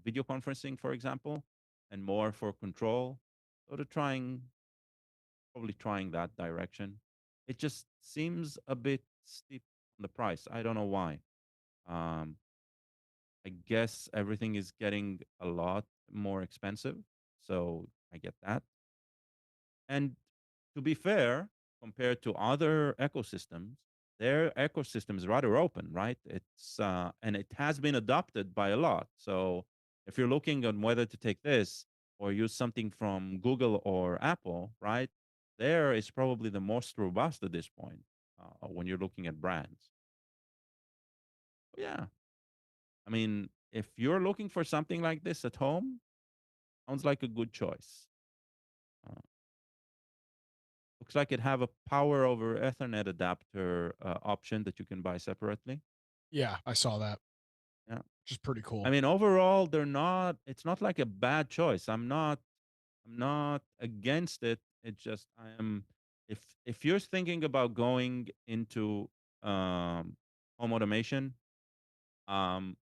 video conferencing, for example, and more for control. So they're probably trying that direction. It just seems a bit steep on the price. I don't know why. Um, I guess everything is getting a lot more expensive, so I get that. And to be fair, compared to other ecosystems, their ecosystem is rather open, right? It's and it has been adopted by a lot. So if you're looking on whether to take this or use something from Google or Apple, right? There is probably the most robust at this point when you're looking at brands. Yeah, I mean, if you're looking for something like this at home, sounds like a good choice. Uh, Looks like it have a power over Ethernet adapter option that you can buy separately. Yeah, I saw that. Yeah. Which is pretty I cool. mean, overall, they're not. It's not like a bad choice. I'm not. I'm not against it. It's just I am. If you're thinking about going into home automation, um,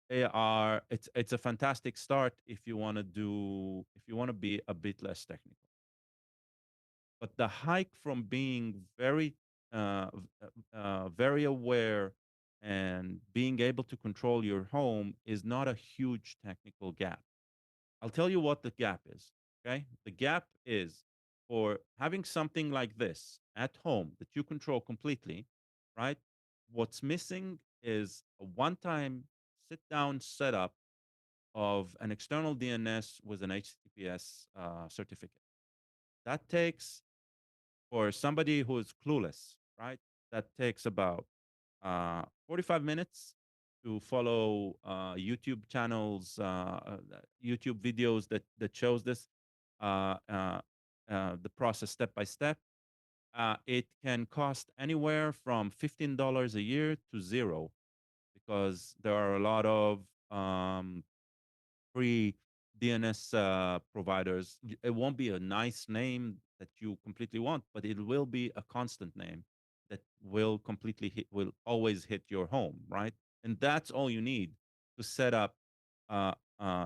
they are. It's a fantastic start if you want to do. If you want to be a bit less technical. But the hike from being very aware and being able to control your home is not a huge technical gap. I'll tell you what the gap is. Okay, the gap is for having something like this at home that you control completely, right? What's missing is a one-time sit-down setup of an external DNS with an HTTPS certificate. That takes for somebody who is clueless, right? That takes about 45 minutes to follow YouTube channels, YouTube videos that shows this, uh, uh, the process step by step. It can cost anywhere from $15 a year to zero because there are a lot of free DNS providers. It won't be a nice name that you completely want, but it will be a constant name that will completely hit, will always hit your home, right? And that's all you need to set up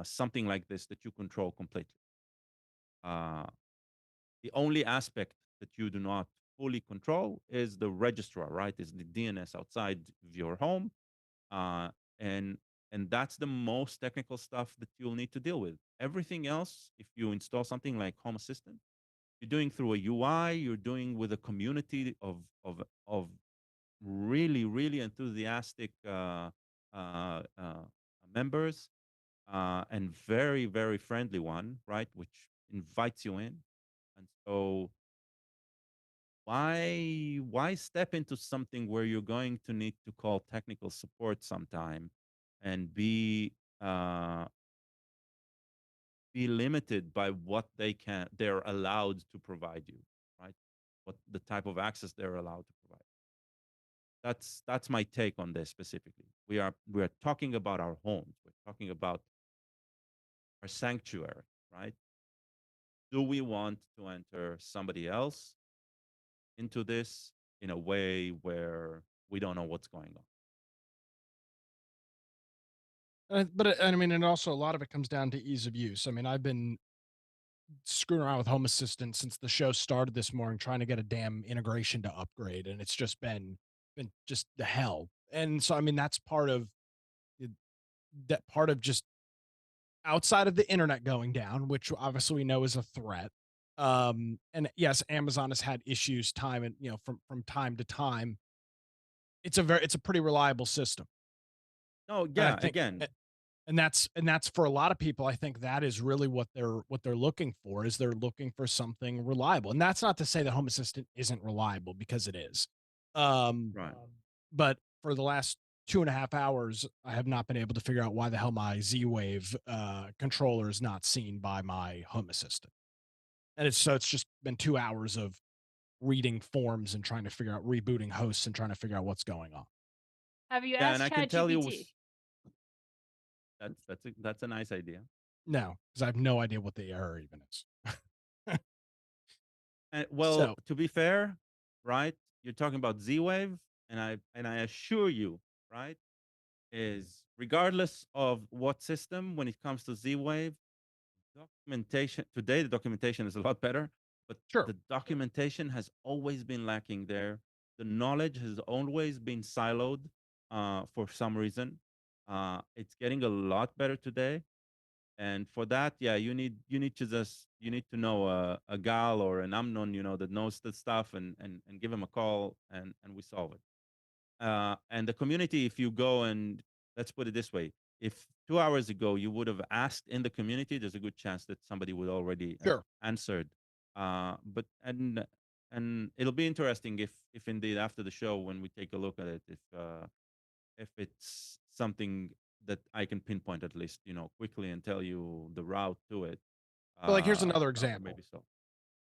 something like this that you control completely. Uh, the only aspect that you do not fully control is the registrar, right? Is the DNS outside of your home, uh, and and that's the most technical stuff that you'll need to deal with. Everything else, if you install something like Home Assistant, you're doing through a UI. You're doing with a community of really really enthusiastic members, and very very friendly one, right? Which invites you in, and so why step into something where you're going to need to call technical support sometime and uh be limited by what they're allowed to provide you, right? What the type of access they're allowed to provide. That's my take on this specifically. We are talking about our homes. We're talking about our sanctuary, right? Do we want to enter somebody else into this in a way where we don't know what's going on? I mean, and also a lot of it comes down to ease of use. I mean, I've been screwing around with Home Assistant since the show started this morning, trying to get a damn integration to upgrade, and it's just been just the hell. And so, I mean, that's part of it- that part of just outside of the internet going down, which obviously we know is a threat. And yes, Amazon has had issues time and from time to time. It's a pretty reliable system, No, and I yeah, think again, and that's for a lot of people. I think that is really what they're looking for, is they're looking for something reliable. And that's not to say that Home Assistant isn't reliable, because it is. um right. but for the last 2.5 hours, I have not been able to figure out why the hell my Z-Wave controller is not seen by my Home Assistant. And it's just been 2 hours of reading forms and trying to figure out, rebooting hosts and trying to figure out what's going on. Have you Yeah, and asked I can tell you ChatGPT? that's a nice idea. No, because I have no idea what the error even is. And well, So to be fair, right? You're talking about Z-Wave, and I assure you, right, is regardless of what system, when it comes to Z-Wave, documentation today, the documentation is a lot better, but sure. the documentation has always been lacking there. The knowledge has always been siloed for some reason. It's getting a lot better today, and for that, yeah, you need to know a gal or an Amnon, that knows the stuff, and give him a call, and we solve it. And the community, if you go and let's put it this way, if 2 hours ago you would have asked in the community, there's a good chance that somebody would already have Sure. answered. But and it'll be interesting if indeed after the show, when we take a look at it, if it's something that I can pinpoint at least, quickly and tell you the route to it. But like, here's another Maybe example. so.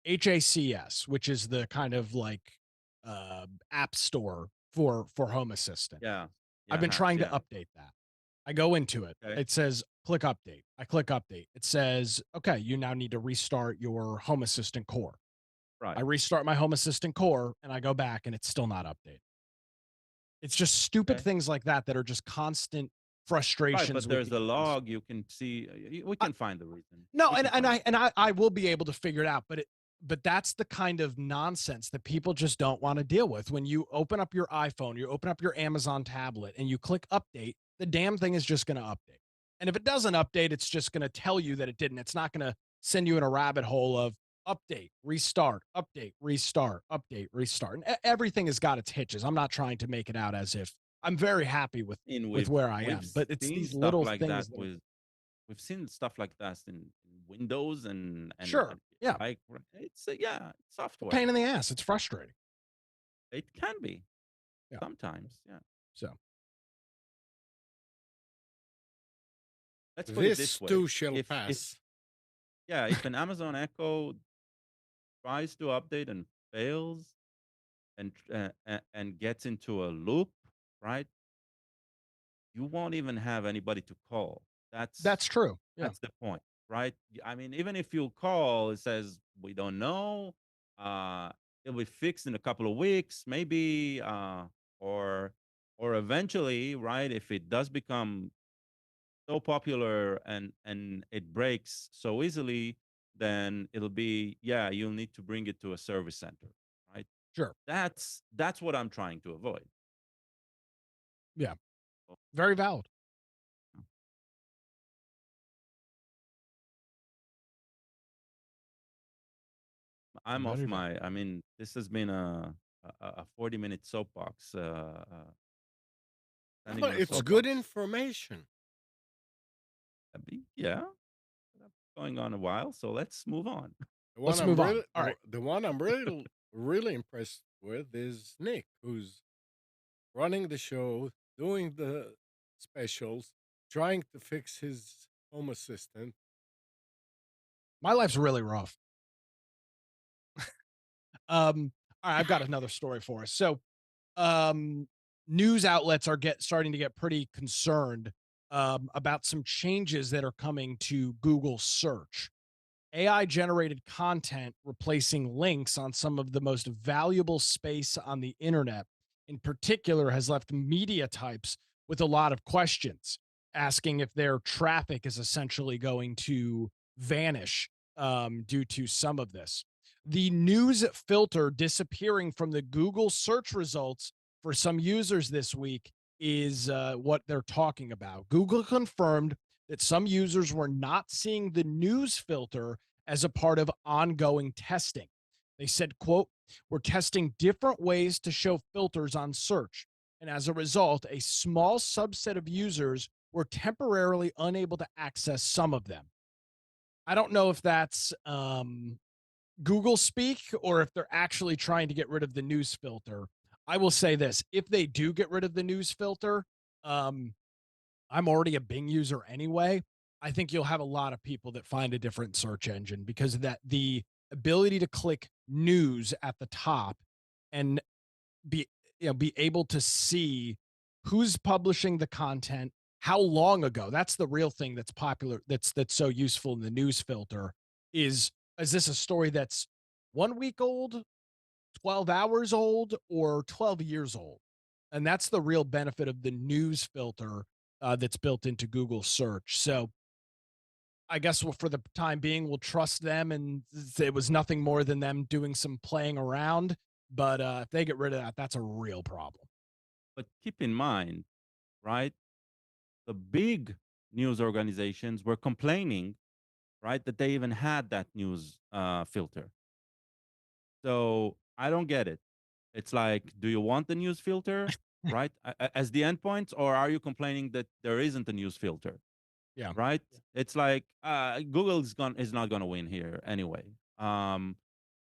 HACS, which is the kind of like app store for Home Assistant. Yeah, I've yeah, been has trying to yeah. update that. I go into it. Okay, It says click update. I click update. It says, okay, you now need to restart your Home Assistant core. I right. restart my Home Assistant core and I go back and it's still not updated. It's just stupid Okay. things like that that are just constant Right, frustrations but with there's the a apps. log you can see. We can find the reason. No, We and can and find I it. and I will be able to figure it out, but that's the kind of nonsense that people just don't want to deal with. When you open up your iPhone, you open up your Amazon tablet, and you click update, the damn thing is just going to update. And if it doesn't update, it's just going to tell you that it didn't. It's not going to send you in a rabbit hole of update, restart, update, restart, update, restart. And everything has got its hitches. I'm not trying to make it out as if I'm very happy with And with where I we've am, but it's seen these stuff little like that things that are with we've seen stuff like that in Windows sure, and yeah, like it's yeah, it's a software. pain in the ass. It's frustrating. It can be Yeah. sometimes. Yeah. So Let's put it this This way: too shall if pass. yeah, if an Amazon Echo tries to update and fails and gets into a loop, right? You won't even have anybody to call. that's true. Yeah. That's the point, right? I mean, even if you call, it says we don't know. Uh, it'll be fixed in a couple of weeks, maybe, or eventually, right? If it does become so popular and it breaks so easily, then it'll be, yeah, you'll need to bring it to a service center, right? Sure. That's what I'm trying to avoid. Yeah. So, Very valid. I'm off Very valid. my. I mean, this has been a 40-minute soapbox. Standing Well, on a it's good soapbox. information. Yeah, going on a while. So let's move on. Let's move on. All right. The one I'm really really impressed with is Nick, who's running the show, doing the specials, trying to fix his home assistant. My life's really rough. All right, I've got another story for us. So, um, news outlets are starting to get pretty concerned about some changes that are coming to Google search. AI generated content replacing links on some of the most valuable space on the internet, in particular, has left media types with a lot of questions, asking if their traffic is essentially going to vanish due to some of this. The news filter disappearing from the Google search results for some users this week is what they're talking about. Google confirmed that some users were not seeing the news filter as a part of ongoing testing. They said, quote, "We're testing different ways to show filters on search. And as a result, a small subset of users were temporarily unable to access some of them." I don't know if that's Google speak or if they're actually trying to get rid of the news filter. I will say this: if they do get rid of the news filter, um, I'm already a Bing user anyway. I think you'll have a lot of people that find a different search engine because of that the ability to click news at the top and be be able to see who's publishing the content, how long ago. That's the real thing that's popular, that's so useful in the news filter. Is this a story that's 1 week old, 12 hours old, or 12 years old? And that's the real benefit of the news filter that's built into Google search. So I guess for the time being, we'll trust them. And it was nothing more than them doing some playing around. But if they get rid of that, that's a real problem. But keep in mind, right? The big news organizations were complaining, right, that they even had that news filter. So I don't get it. It's like, do you want the news filter, right, as the endpoint, or are you complaining that there isn't a news filter, Yeah. right? It's like Google is not going to win here anyway.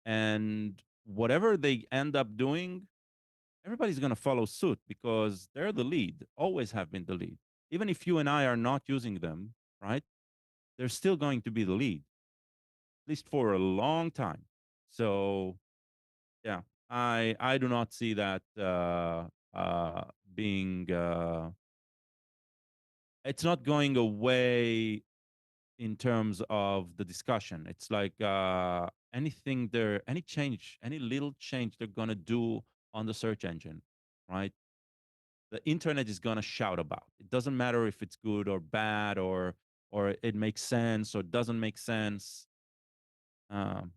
And whatever they end up doing, everybody's going to follow suit because they're the lead, always have been the lead. Even if you and I are not using them, right? They're still going to be the lead, at least for a long time. So yeah, I do not see that being. It's not going away in terms of the discussion. It's like anything there, any change, any little change they're gonna do on the search engine, right? The internet is gonna shout about. It doesn't matter if it's good or bad or it makes sense or doesn't make sense. Um,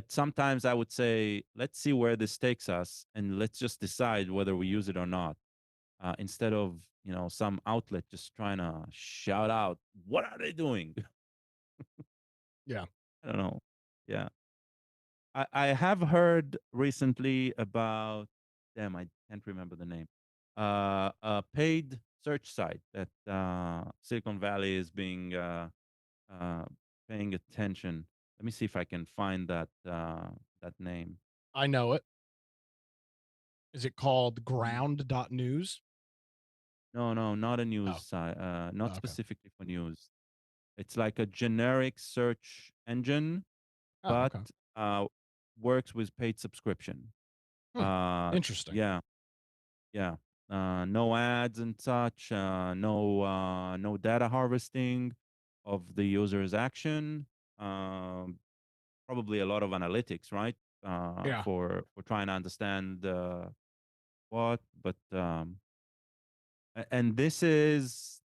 sometimes I would say, let's see where this takes us, and let's just decide whether we use it or not, instead of some outlet just trying to shout out, what are they doing? Yeah. I don't know. Yeah, I have heard recently about, damn, I can't remember the name, a paid search site that Silicon Valley is being uh, paying attention. Let me see if I can find that name. I know it. Is it called ground.news? No, no, not a news Oh, site. Not okay. specifically for news. It's like a generic search engine, Oh, but okay. uh, works with paid subscription. Hmm. Uh, Interesting. yeah, yeah. No ads and such. No data harvesting of the user's action. Um, Probably a lot of analytics, right? Yeah. For trying to understand what, but and this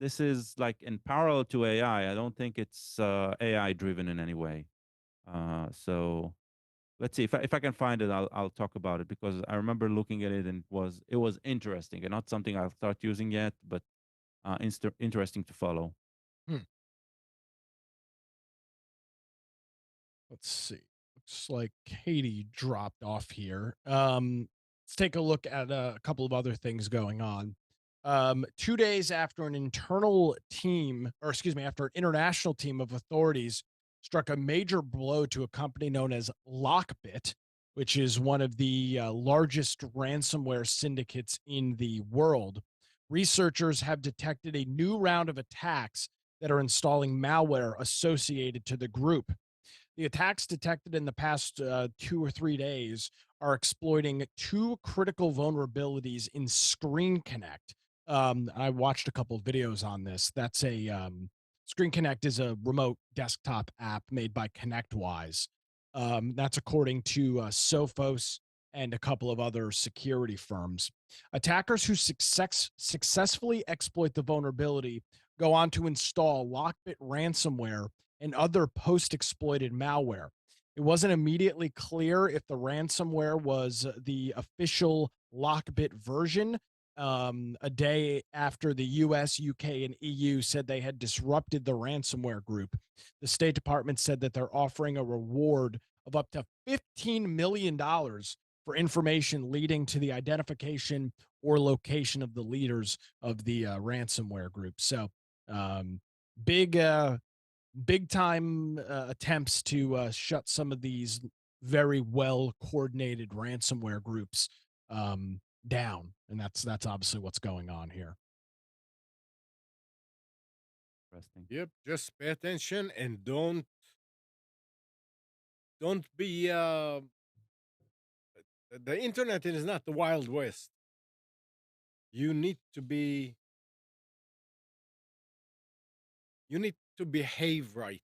this is like in parallel to AI. I don't think it's AI driven in any way. So let's see if I can find it. I'll talk about it because I remember looking at it and it was interesting and not something I'll start using yet, but interesting to follow. Hmm. Let's see. Looks like Katie dropped off here. Let's take a look at a couple of other things going on. 2 days after an internal team, or excuse me, after an international team of authorities struck a major blow to a company known as Lockbit, which is one of the largest ransomware syndicates in the world. Researchers have detected a new round of attacks that are installing malware associated to the group. The attacks detected in the past 2 or 3 days are exploiting two critical vulnerabilities in Screen Connect. I watched a couple of videos on this. That's a Screen Connect is a remote desktop app made by ConnectWise. That's according to Sophos and a couple of other security firms. Attackers who successfully exploit the vulnerability go on to install Lockbit ransomware and other post exploited malware. It wasn't immediately clear if the ransomware was the official Lockbit version. A day after the US, UK, and EU said they had disrupted the ransomware group, the State Department said that they're offering a reward of up to $15 million for information leading to the identification or location of the leaders of the ransomware group. So, um, big big time attempts to shut some of these very well coordinated ransomware groups down, and that's obviously what's going on here. Interesting. Yep. Just pay attention and don't be. The internet is not the Wild West. You need to be. You need to behave right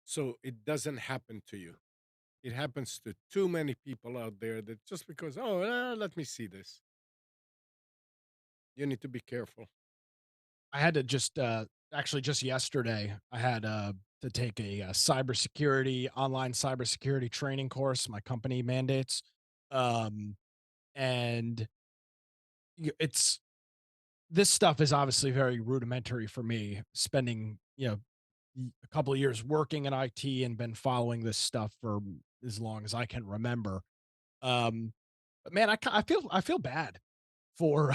so it doesn't happen to you. It happens to too many people out there that just because, oh, let me see this. You need to be careful. I had to just actually just yesterday I had to take a, cybersecurity online cybersecurity training course. My company mandates, um, and it's this stuff is obviously very rudimentary for me. Spending a couple of years working in IT and been following this stuff for as long as I can remember. Um, but man, I feel bad for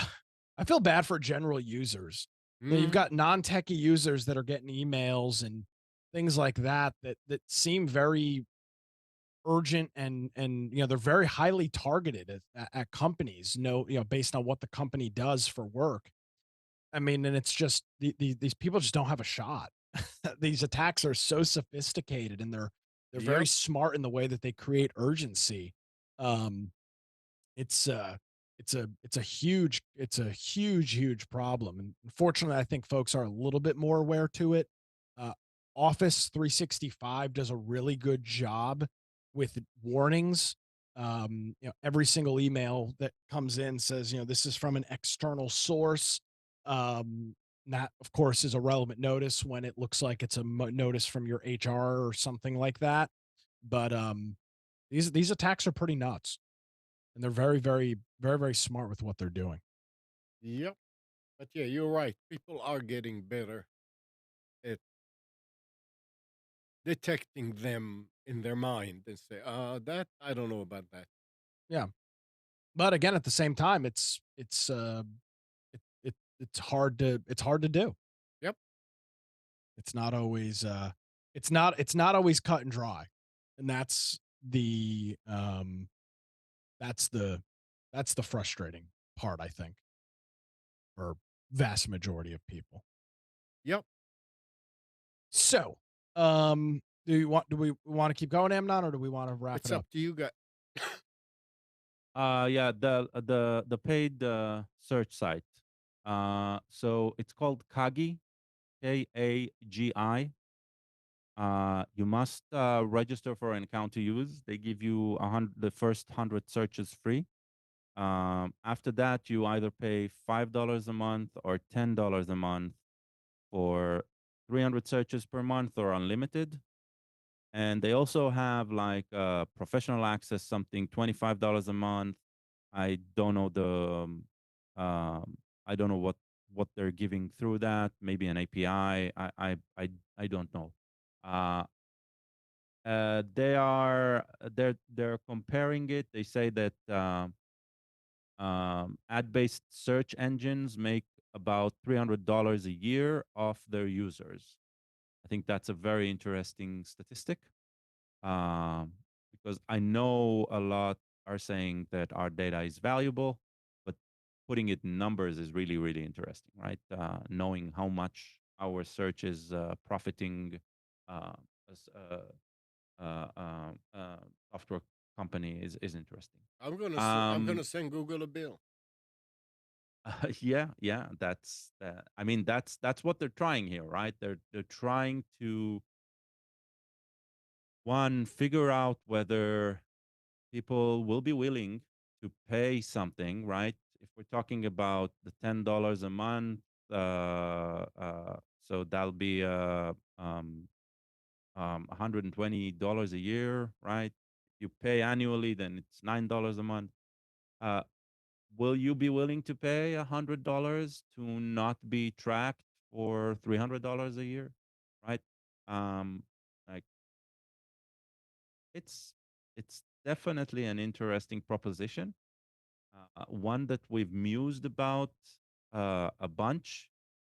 I feel bad for general users. You've Mhm. got non-techie users that are getting emails and things like that seem very urgent and they're very highly targeted at companies. Based on what the company does for work. I mean, and it's just these people just don't have a shot. These attacks are so sophisticated and they're very Yep. smart in the way that they create urgency. Um, it's it's a huge problem, and unfortunately, I think folks are a little bit more aware to it. Uh, Office 365 does a really good job with warnings. Every single email that comes in says, this is from an external source. Um, that, of course, is a relevant notice when it looks like it's a notice from your HR or something like that. But these attacks are pretty nuts, and they're very, very, very, very smart with what they're doing. Yep. But yeah, you're right. People are getting better at detecting them in their mind and say, that I don't know about that. Yeah, but again, at the same time, it's hard to do. Yep. It's not always it's not always cut and dry, and that's the that's the frustrating part, I think, for vast majority of people. Yep. So, do we want to keep going, Amnon, or do we want to wrap It's it up up? to you guys. Yeah, the paid search site. So it's called Kagi, Kagi. You must register for an account to use. They give you the first 100 searches free. After that, you either pay $5 a month or $10 a month for 300 searches per month or unlimited. And they also have like professional access, something $25 a month. I don't know I don't know what they're giving through that. Maybe an API. I don't know. Uh, they're comparing it. They say that ad-based search engines make about $300 a year off their users. I think that's a very interesting statistic, because I know a lot are saying that our data is valuable, but putting it in numbers is really, really interesting, right? Knowing how much our search is profiting uh, as software company is interesting. I'm Um, gonna send Google a bill. yeah, yeah, that's I mean that's what they're trying here, right? They're trying to one figure out whether people will be willing to pay something, right? If we're talking about the $10 a month, so that'll be $120 a year, right? If you pay annually, then it's $9 a month. Uh, will you be willing to pay $100 to not be tracked for $300 a year, right? Um, like it's it's definitely an interesting proposition, one that we've mused about a bunch.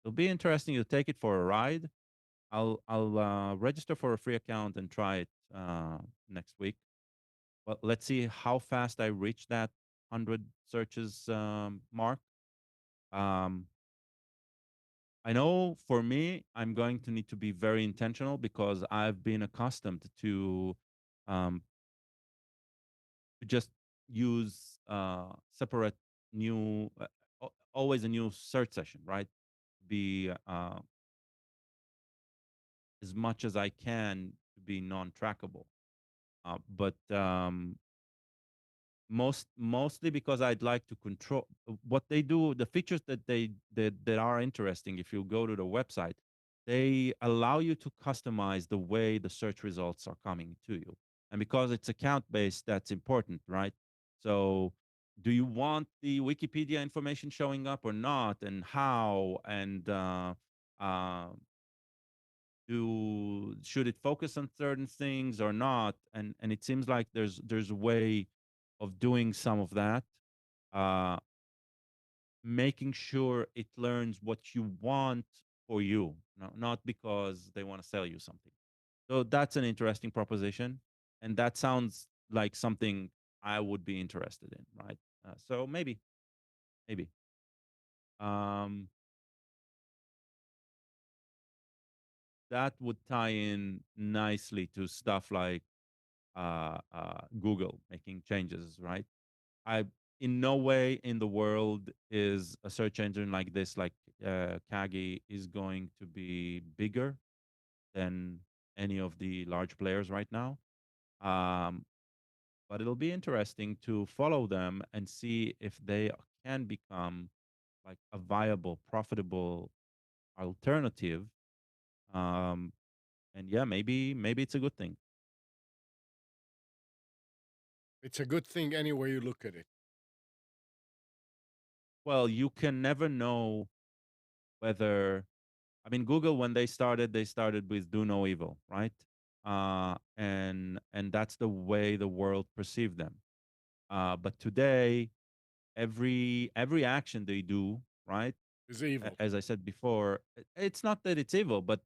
It'll be interesting to take it for a ride. I'll register for a free account and try it next week. Well, let's see how fast I reach that 100 searches mark. Um, I know for me, I'm going to need to be very intentional because I've been accustomed to um, just use separate new, always a new search session, right? Be as much as I can to be non-trackable. But mostly because I'd like to control what they do. The features that are interesting, if you go to the website, they allow you to customize the way the search results are coming to you. And because it's account based, that's important, right? So do you want the Wikipedia information showing up or not, and how, and uh, do should it focus on certain things or not? And it seems like there's a way of doing some of that, uh making sure it learns what you want for you, not because they want to sell you something. So that's an interesting proposition, and that sounds like something I would be interested in, right? So maybe um that would tie in nicely to stuff like Google making changes, right? I in no way in the world is a search engine like this, like Kagi, is going to be bigger than any of the large players right now. Um, but it'll be interesting to follow them and see if they can become like a viable, profitable alternative. Um, and yeah, maybe it's a good thing. It's a good thing any way you look at it. Well, you can never know whether, I mean, Google, when they started with do no evil, right? And that's the way the world perceived them. But today, every action they do, right? It's evil. As I said before, it's not that it's evil, but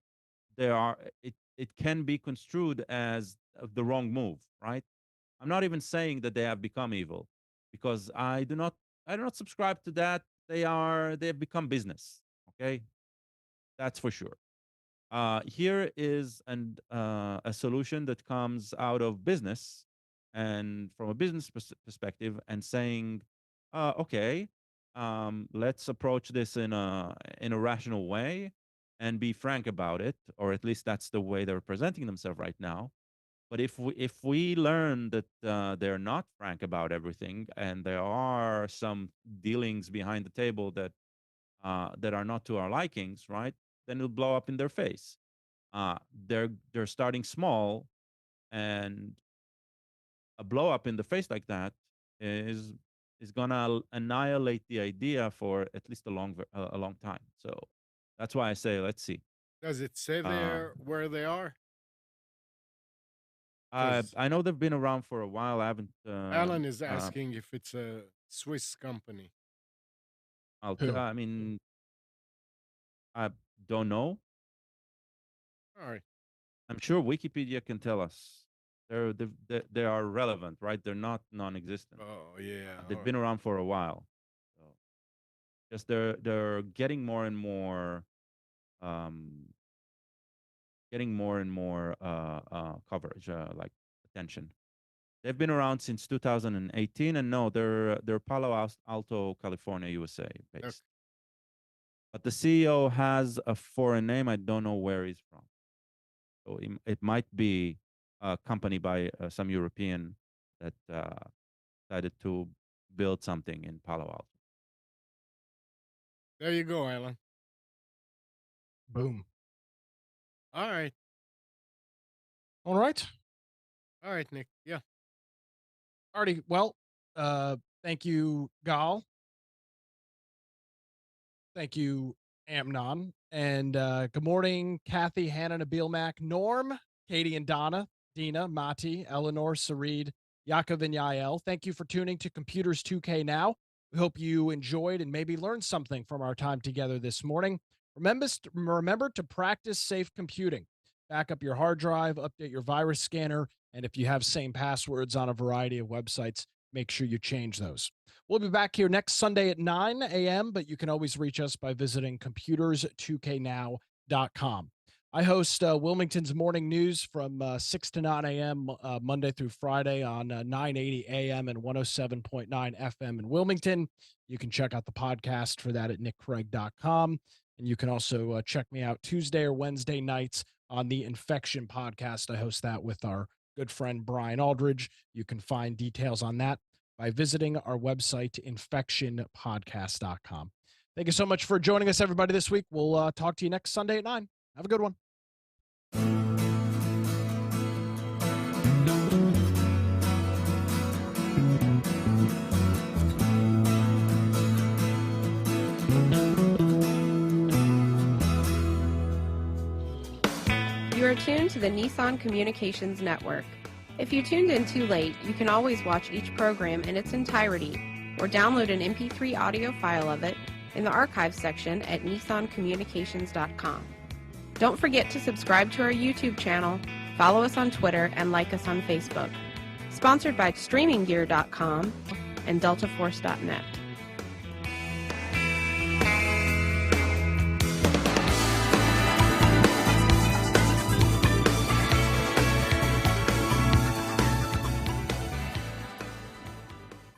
there are it can be construed as the wrong move, right? I'm not even saying that they have become evil, because I do not subscribe to that. They have become business. Okay, that's for sure. Here is a solution that comes out of business and from a business perspective, and saying, okay, let's approach this in a rational way and be frank about it, or at least that's the way they're presenting themselves right now. But if we learn that they're not frank about everything, and there are some dealings behind the table that that are not to our likings, right? then it'll blow up in their face. They're starting small, and a blow up in the face like that is gonna annihilate the idea for at least a long time. So that's why I say, let's see. Does it say Uh, there where they are? I 'Cause I know they've been around for a while. I haven't. Alan is asking if it's a Swiss company. Who? I mean, I don't know. All right. I'm sure Wikipedia can tell us. They are relevant, right? They're not non-existent. Oh yeah. They've All been around for a while. So just they're getting more and more um, coverage, like attention. They've been around since 2018, and no, they're Palo Alto, California, USA okay. based. But the CEO has a foreign name. I don't know where he's from. So it might be a company by some European that decided to build something in Palo Alto. There you go, Alan. Boom. All right. All right. All right, Nick. Yeah. Alrighty. Well, thank you, Gal. Thank you, Amnon. And good morning, Kathy, Hannah, Nabil Mac, Norm, Katie and Donna, Dina, Mati, Eleanor, Sarid, Yaakov, and Yael. Thank you for tuning to Computers 2K Now. We hope you enjoyed and maybe learned something from our time together this morning. Remember to practice safe computing. Back up your hard drive, update your virus scanner, and if you have same passwords on a variety of websites, make sure you change those. We'll be back here next Sunday at 9 a.m., but you can always reach us by visiting computers2know.com. I host Wilmington's Morning News from 6 to 9 a.m. Monday through Friday on 980 a.m. and 107.9 FM in Wilmington. You can check out the podcast for that at nickcraig.com. And you can also check me out Tuesday or Wednesday nights on the Infection podcast. I host that with our good friend Brian Aldridge. You can find details on that by visiting our website, infectionpodcast.com. Thank you so much for joining us, everybody, this week. We'll talk to you next Sunday at 9. Have a good one. You are tuned to the Nissan Communications Network. If you tuned in too late, you can always watch each program in its entirety or download an MP3 audio file of it in the archives section at nissancommunications.com. Don't forget to subscribe to our YouTube channel, follow us on Twitter, and like us on Facebook. Sponsored by StreamingGear.com and DeltaForce.net.